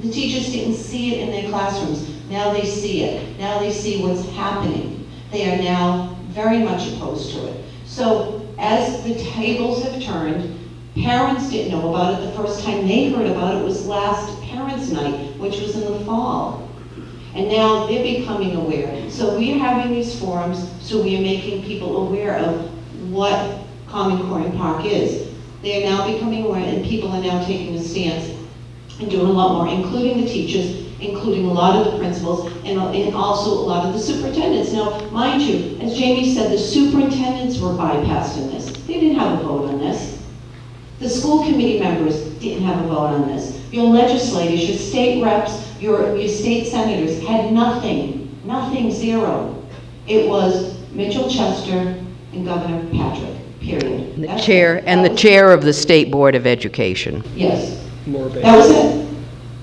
The teachers didn't see it in their classrooms. Now they see it. Now they see what's happening. They are now very much opposed to it. So as the tables have turned, parents didn't know about it. The first time they heard about it was last Parents' Night, which was in the fall. And now they're becoming aware. So we are having these forums, so we are making people aware of what Common Core and Park is. They are now becoming aware, and people are now taking a stance and doing a lot more, including the teachers, including a lot of the principals, and also a lot of the superintendents. Now, mind you, as Jamie said, the superintendents were bypassed in this. They didn't have a vote on this. The school committee members didn't have a vote on this. Your legislators, your state reps, your state senators had nothing, zero. It was Mitchell Chester and Governor Patrick, period. The chair of the State Board of Education. Yes. More That was it.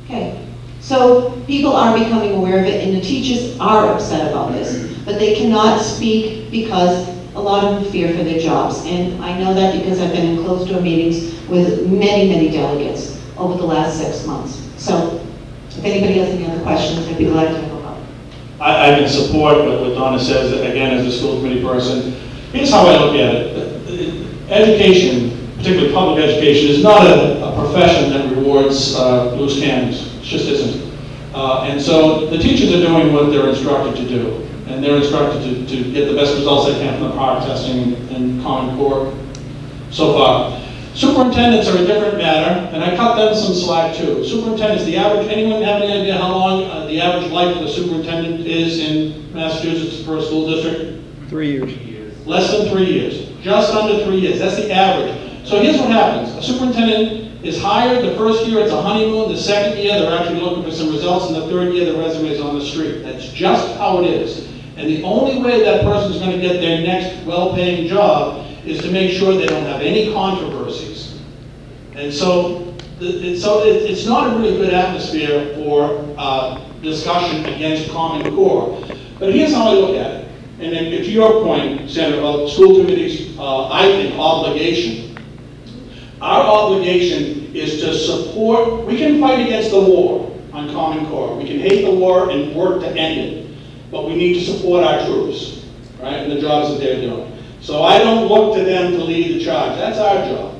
Okay. So people are becoming aware of it, and the teachers are upset about this, but they cannot speak because a lot of them fear for their jobs. And I know that because I've been in closed-door meetings with many, many delegates over the last 6 months. So if anybody has any other questions, I'd be glad to help out. I can support what Donna says, again, as a school committee person. Here's how I look at it. Education, particularly public education, is not a profession that rewards loose cannons. It just isn't. And so the teachers are doing what they're instructed to do. And they're instructed to get the best results they can from the PARCC testing and Common Core so far. Superintendents are a different matter, and I cut them some slack too. Superintendents, the average, anyone have any idea how long the average life of a superintendent is in Massachusetts for a school district? 3 years. Less than 3 years. Just under 3 years. That's the average. So here's what happens. A superintendent is hired. The first year it's a honeymoon. The second year they're actually looking for some results. And the third year the resume is on the street. That's just how it is. And the only way that person is going to get their next well-paying job is to make sure they don't have any controversies. And so it's not a really good atmosphere for discussion against Common Core. But here's how I look at it. And then to your point, Sandra, about school committees, I think, obligation. Our obligation is to support, we can fight against the war on Common Core. We can hate the war and work to end it. But we need to support our troops, right, and the jobs that they're doing. So I don't look to them to lead the charge. That's our job.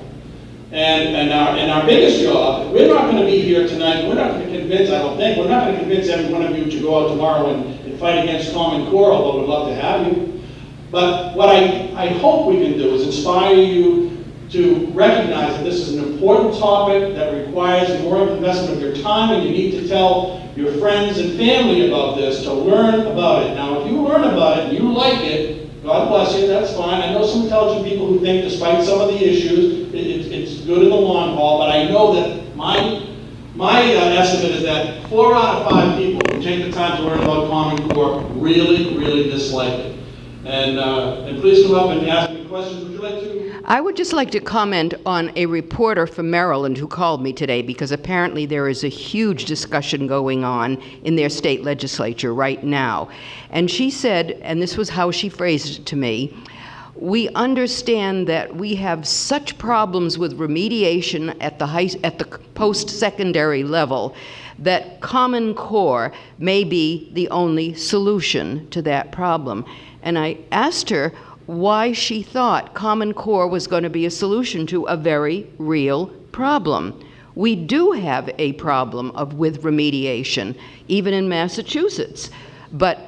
And our biggest job, we're not going to be here tonight, we're not going to convince, I don't think, we're not going to convince every one of you to go out tomorrow and fight against Common Core, although we'd love to have you. But what I hope we can do is inspire you to recognize that this is an important topic that requires more investment of your time, and you need to tell your friends and family about this to learn about it. Now, if you learn about it and you like it, God bless you, that's fine. I know some intelligent people who think, despite some of the issues, it's good in the long haul, but I know that my estimate is that 4 out of 5 people who take the time to learn about Common Core really, really dislike it. And please come up and ask me questions. Would you like to? I would just like to comment on a reporter from Maryland who called me today, because apparently there is a huge discussion going on in their state legislature right now. And she said, and this was how she phrased it to me, we understand that we have such problems with remediation at the post-secondary level that Common Core may be the only solution to that problem. And I asked her, why she thought Common Core was going to be a solution to a very real problem. We do have a problem with remediation, even in Massachusetts. But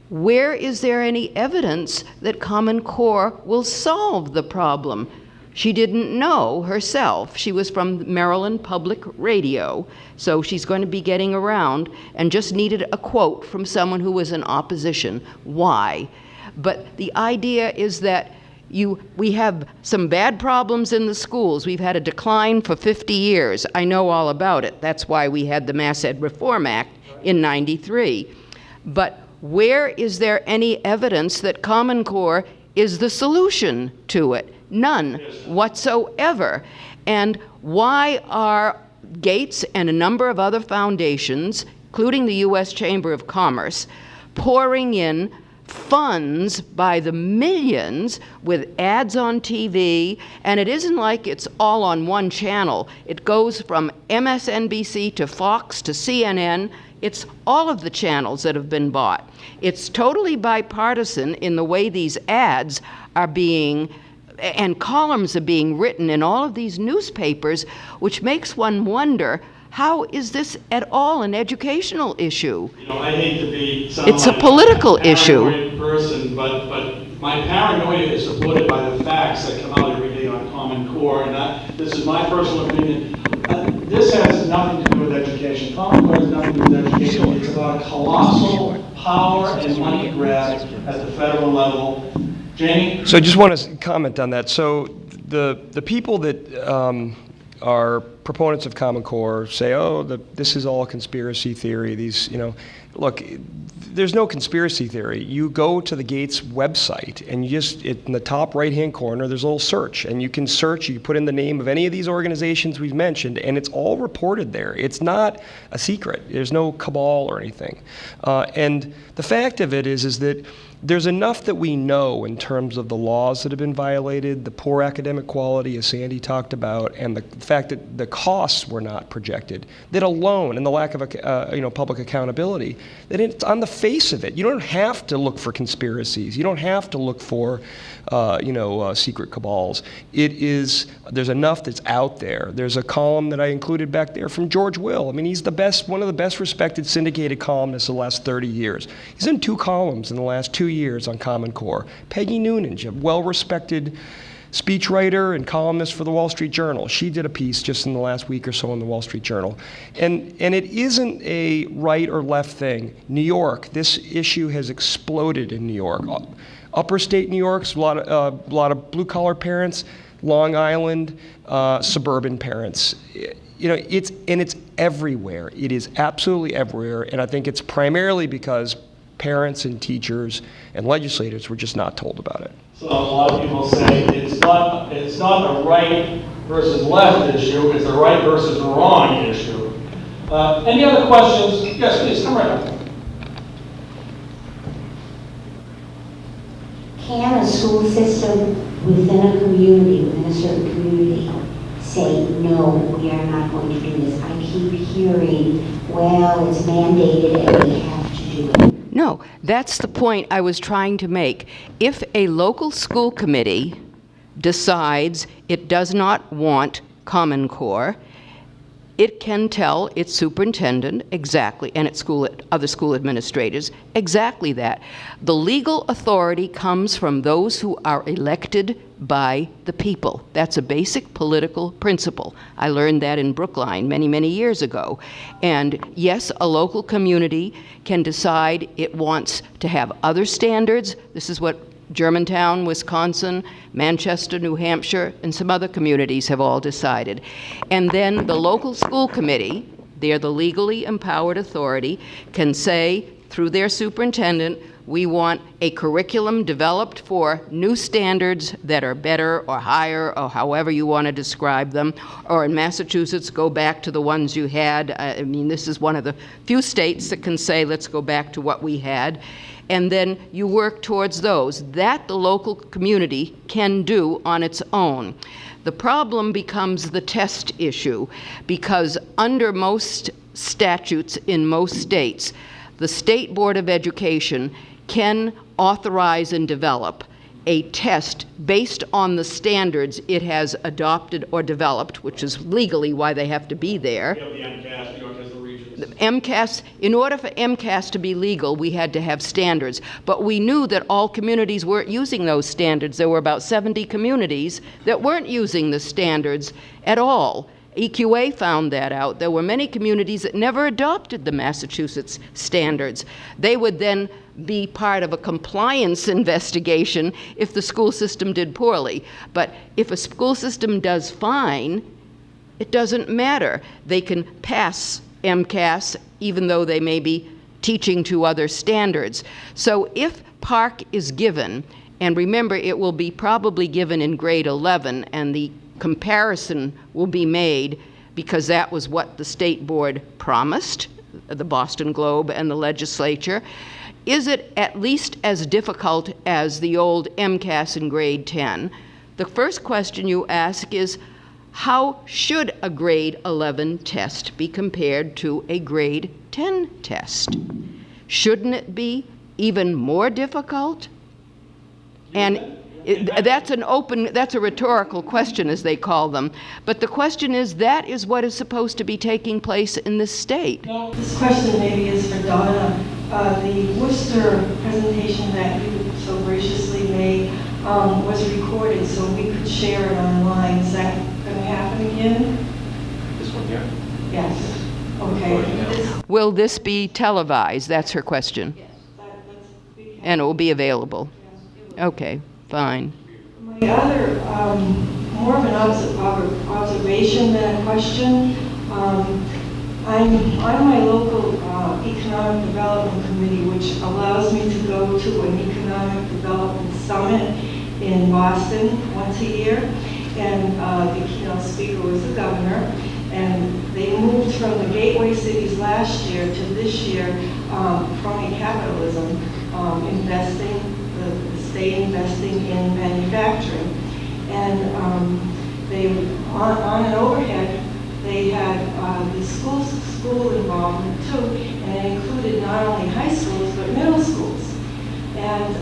where is there any evidence that Common Core will solve the problem? She didn't know herself. She was from Maryland Public Radio, so she's going to be getting around and just needed a quote from someone who was in opposition. Why? But the idea is that we have some bad problems in the schools. We've had a decline for 50 years. I know all about it. That's why we had the Mass Ed Reform Act in '93. But where is there any evidence that Common Core is the solution to it? None whatsoever. And why are Gates and a number of other foundations, including the U.S. Chamber of Commerce, pouring in funds by the millions with ads on TV? And it isn't like it's all on one channel. It goes from MSNBC to Fox to CNN. It's all of the channels that have been bought. It's totally bipartisan in the way these ads are being, and columns are being written in all of these newspapers, which makes one wonder, how is this at all an educational issue? You know, I hate to be it's a political issue. Person, but my paranoia is supported by the facts that come out every day on Common Core, and this is my personal opinion. This has nothing to do with education. Common Core has nothing to do with education. It's about a colossal power and money grab at the federal level. Jamie? So I just want to comment on that. So the people that are proponents of Common Core say, oh, this is all conspiracy theory. These, look, there's no conspiracy theory. You go to the Gates website and in the top right-hand corner, there's a little search, and you can search, you put in the name of any of these organizations we've mentioned, and it's all reported there. It's not a secret. There's no cabal or anything. And the fact of it is that there's enough that we know in terms of the laws that have been violated, the poor academic quality, as Sandy talked about, and the fact that the costs were not projected, that alone, and the lack of public accountability, that it's on the face of it. You don't have to look for conspiracies. You don't have to look for secret cabals. There's enough that's out there. There's a column that I included back there from George Will. I mean, he's one of the best respected syndicated columnists of the last 30 years. He's in 2 columns in the last 2 years on Common Core. Peggy Noonan, a well-respected speechwriter and columnist for the Wall Street Journal. She did a piece just in the last week or so in the Wall Street Journal. And it isn't a right or left thing. New York, this issue has exploded in New York. Upper state New York's a lot of blue-collar parents, Long Island, suburban parents. It's everywhere. It is absolutely everywhere, and I think it's primarily because parents and teachers and legislators were just not told about it. So a lot of people say it's not a right versus left issue, it's a right versus wrong issue. Any other questions? Yes, please, come right up. Can a school system within a community, within a certain community, say, no, we are not going to do this? I keep hearing, well, it's mandated and we have to do it. No, that's the point I was trying to make. If a local school committee decides it does not want Common Core, it can tell its superintendent exactly, and its other school administrators, exactly that. The legal authority comes from those who are elected by the people. That's a basic political principle. I learned that in Brookline many, many years ago. And yes, a local community can decide it wants to have other standards. This is what Germantown, Wisconsin, Manchester, New Hampshire, and some other communities have all decided. And then the local school committee, they're the legally empowered authority, can say through their superintendent, we want a curriculum developed for new standards that are better or higher or however you want to describe them. Or in Massachusetts, go back to the ones you had. I mean, this is one of the few states that can say, let's go back to what we had. And then you work towards those. That the local community can do on its own. The problem becomes the test issue, because under most statutes in most states, the State Board of Education can authorize and develop a test based on the standards it has adopted or developed, which is legally why they have to be there. The MCAS, New York has the regions. MCAS, in order for MCAS to be legal, we had to have standards. But we knew that all communities weren't using those standards. There were about 70 communities that weren't using the standards at all. EQA found that out. There were many communities that never adopted the Massachusetts standards. They would then be part of a compliance investigation if the school system did poorly. But if a school system does fine, it doesn't matter. They can pass MCAS even though they may be teaching to other standards. So if PARCC is given, and remember it will be probably given in grade 11, and the comparison will be made because that was what the state board promised, the Boston Globe and the legislature. Is it at least as difficult as the old MCAS in grade 10? The first question you ask is, how should a grade 11 test be compared to a grade 10 test? Shouldn't it be even more difficult? And that's a rhetorical question, as they call them. But the question is, that is what is supposed to be taking place in this state. This question maybe is for Donna. The Worcester presentation that you so graciously made was recorded, so we could share it online. Is that going to happen again? This one here? Yes. Okay. Will this be televised? That's her question. Yes. And it will be available. Okay, fine. My other, more of an observation than a question. I'm on my local economic development committee, which allows me to go to an economic development summit in Boston once a year. And the keynote speaker was the governor. And they moved from the gateway cities last year to this year, crony capitalism, investing, the state investing in manufacturing. And they, on an overhead, they had the school involvement too, and it included not only high schools, but middle schools. And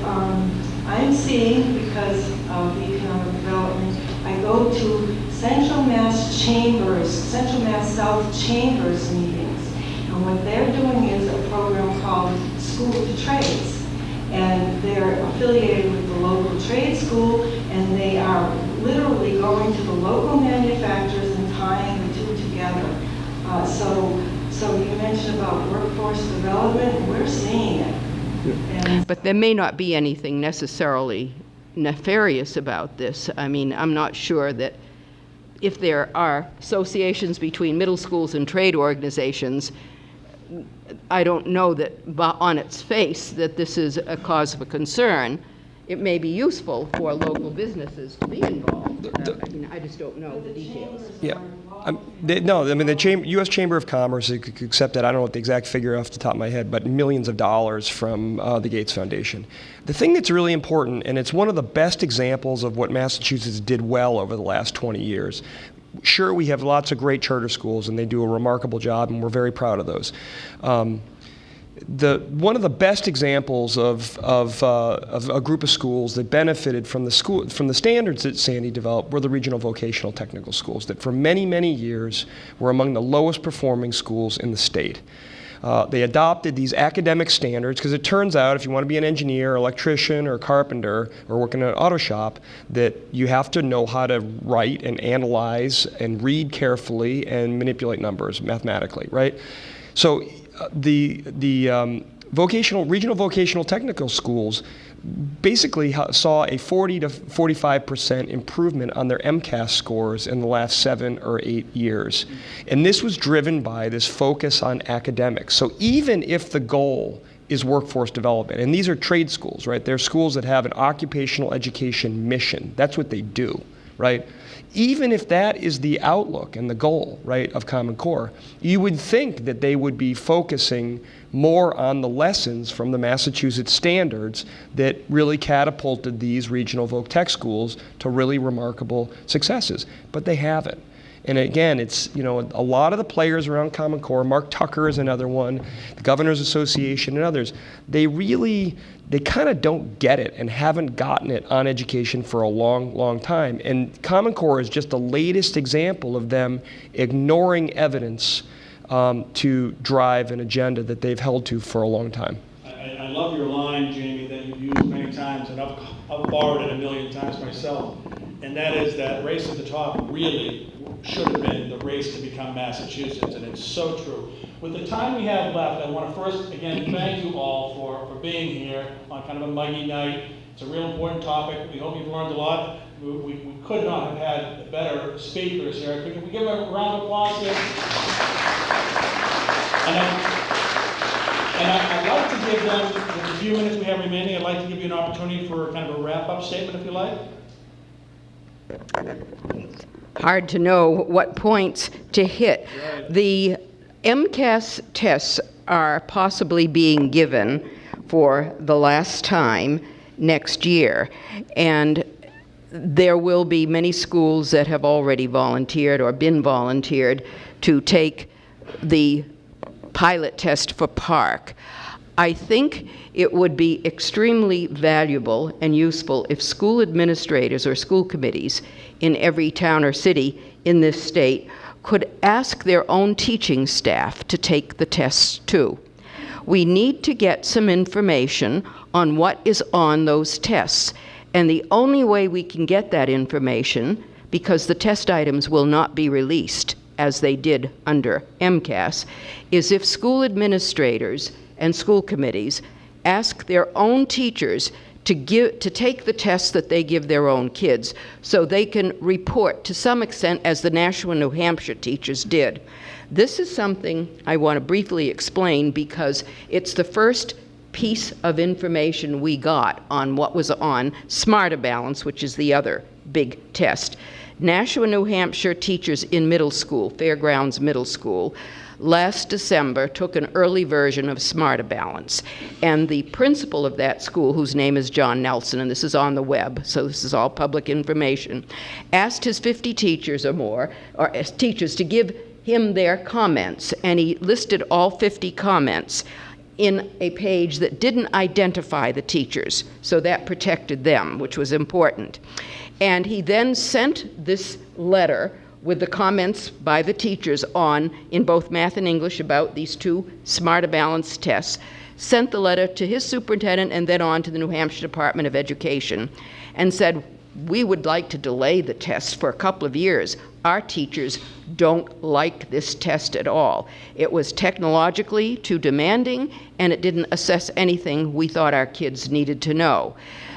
I'm seeing, because of the economic development, I go to Central Mass Chambers, Central Mass South Chambers meetings. And what they're doing is a program called School to Trades. And they're affiliated with the local trade school, and they are literally going to the local manufacturers and tying the two together. So you mentioned about workforce development, we're seeing it. And But there may not be anything necessarily nefarious about this. I mean, I'm not sure that if there are associations between middle schools and trade organizations, I don't know that on its face that this is a cause of a concern. It may be useful for local businesses to be involved. I mean, I just don't know the details. Yeah. No, I mean, the U.S. Chamber of Commerce accepted, I don't know what the exact figure off the top of my head, but millions of dollars from the Gates Foundation. The thing that's really important, and it's one of the best examples of what Massachusetts did well over the last 20 years. Sure, we have lots of great charter schools, and they do a remarkable job, and we're very proud of those. One of the best examples of a group of schools that benefited from the standards that Sandy developed were the regional vocational technical schools that for many, many years were among the lowest performing schools in the state. They adopted these academic standards because it turns out if you want to be an engineer, electrician, or carpenter, or work in an auto shop, that you have to know how to write and analyze and read carefully and manipulate numbers mathematically, right? So the regional vocational technical schools basically saw a 40 to 45% improvement on their MCAS scores in the last 7 or 8 years. And this was driven by this focus on academics. So even if the goal is workforce development, and these are trade schools, right? They're schools that have an occupational education mission. That's what they do, right? Even if that is the outlook and the goal, right, of Common Core, you would think that they would be focusing more on the lessons from the Massachusetts standards that really catapulted these regional voc tech schools to really remarkable successes. But they haven't. And again, it's, you know, a lot of the players around Common Core, Mark Tucker is another one, the Governors Association and others, they kind of don't get it and haven't gotten it on education for a long, long time. And Common Core is just the latest example of them ignoring evidence to drive an agenda that they've held to for a long time. I love your line, Jamie, that you've used many times, and I've borrowed it a million times myself, and that is that race at the top really should have been the race to become Massachusetts, and it's so true. With the time we have left, I want to first, again, thank you all for being here on kind of a muggy night. It's a real important topic. We hope you've learned a lot. We could not have had better speakers here. Could we give a round of applause here? And I'd like to give them, with the few minutes we have remaining, I'd like to give you an opportunity for kind of a wrap-up statement, if you like. Hard to know what points to hit. Right. The MCAS tests are possibly being given for the last time next year, and there will be many schools that have already volunteered or been volunteered to take the pilot test for PARCC. I think it would be extremely valuable and useful if school administrators or school committees in every town or city in this state could ask their own teaching staff to take the tests too. We need to get some information on what is on those tests, and the only way we can get that information, because the test items will not be released as they did under MCAS, is if school administrators and school committees ask their own teachers to take the tests that they give their own kids, so they can report to some extent, as the Nashua, New Hampshire teachers did. This is something I want to briefly explain because it's the first piece of information we got on what was on Smarter Balance, which is the other big test. Nashua, New Hampshire teachers in middle school, Fairgrounds Middle School, last December took an early version of Smarter Balance. And the principal of that school, whose name is John Nelson, and this is on the web, so this is all public information, asked his 50 teachers or more, or teachers, to give him their comments. And he listed all 50 comments in a page that didn't identify the teachers, so that protected them, which was important. And he then sent this letter with the comments by the teachers in both math and English about these two Smarter Balance tests, sent the letter to his superintendent and then on to the New Hampshire Department of Education, and said, we would like to delay the test for a couple of years. Our teachers don't like this test at all. It was technologically too demanding, and it didn't assess anything we thought our kids needed to know.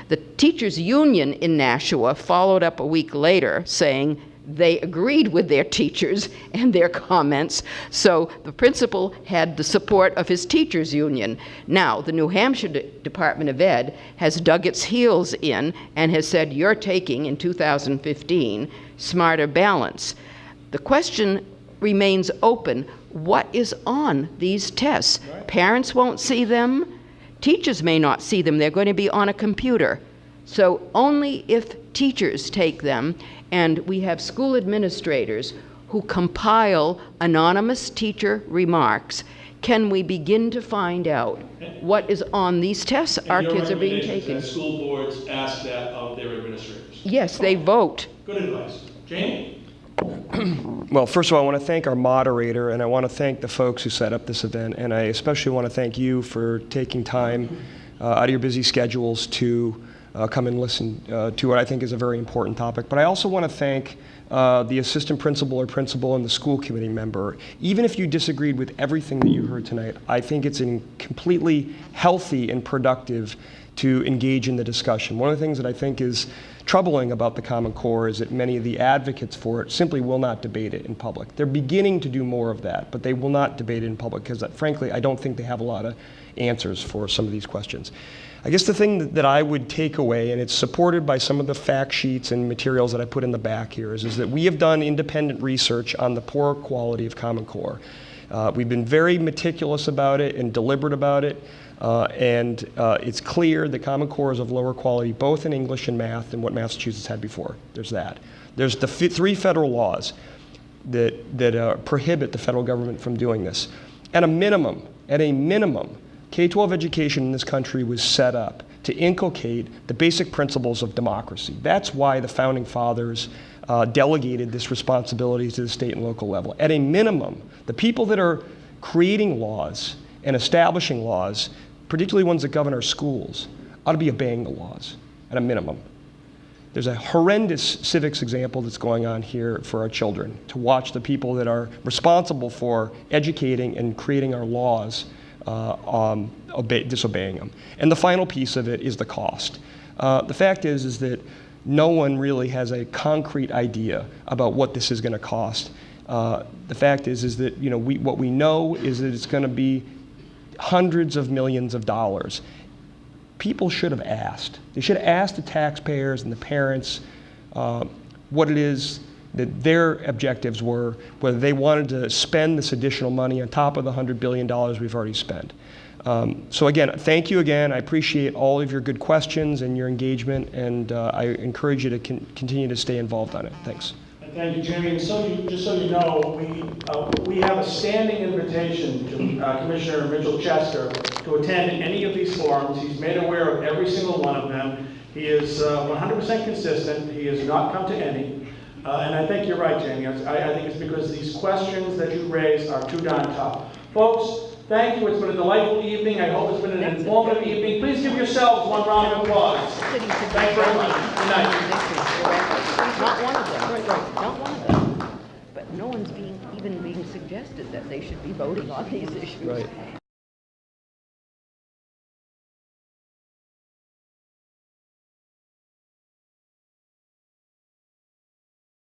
The teachers' union in Nashua followed up a week later saying they agreed with their teachers and their comments, so the principal had the support of his teachers' union. Now, the New Hampshire Department of Ed has dug its heels in and has said, you're taking, in 2015, Smarter Balance. The question remains open. What is on these tests? Right. Parents won't see them. Teachers may not see them. They're going to be on a computer. So only if teachers take them, and we have school administrators who compile anonymous teacher remarks, can we begin to find out what is on these tests our kids are being taken. That school boards ask that of their administrators? Yes, they vote. Good advice. Jamie? Well, first of all, I want to thank our moderator, and I want to thank the folks who set up this event, and I especially want to thank you for taking time out of your busy schedules to come and listen to what I think is a very important topic. But I also want to thank the assistant principal or principal and the school committee member. Even if you disagreed with everything that you heard tonight, I think it's completely healthy and productive to engage in the discussion. One of the things that I think is troubling about the Common Core is that many of the advocates for it simply will not debate it in public. They're beginning to do more of that, but they will not debate it in public because, frankly, I don't think they have a lot of answers for some of these questions. I guess the thing that I would take away, and it's supported by some of the fact sheets and materials that I put in the back here, is that we have done independent research on the poor quality of Common Core. We've been very meticulous about it and deliberate about it. And it's clear that Common Core is of lower quality both in English and math than what Massachusetts had before. There's that. There's the 3 federal laws. that prohibit the federal government from doing this. At a minimum, K-12 education in this country was set up to inculcate the basic principles of democracy. That's why the Founding Fathers delegated this responsibility to the state and local level. At a minimum, the people that are creating laws and establishing laws, particularly ones that govern our schools, ought to be obeying the laws, at a minimum. There's a horrendous civics example that's going on here for our children, to watch the people that are responsible for educating and creating our laws disobeying them. And the final piece of it is the cost. The fact is that no one really has a concrete idea about what this is going to cost. The fact is that what we know is that it's going to be hundreds of millions of dollars. People should have asked. They should have asked the taxpayers and the parents what it is that their objectives were, whether they wanted to spend this additional money on top of the $100 billion we've already spent. So again, thank you again. I appreciate all of your good questions and your engagement, and I encourage you to continue to stay involved on it. Thanks. Thank you, Jimmy. And just so you know, we have a standing invitation to Commissioner Mitchell Chester to attend any of these forums. He's made aware of every single one of them. He is 100% consistent. He has not come to any. And I think you're right, Jamie. I think it's because these questions that you raised are too darn tough. Folks, thank you. It's been a delightful evening. I hope it's been an informative evening. Please give yourselves one round of applause. Thanks very much. Good night. Not one of them. Right. Not one of them. But no one's even being suggested that they should be voting on these issues. Right.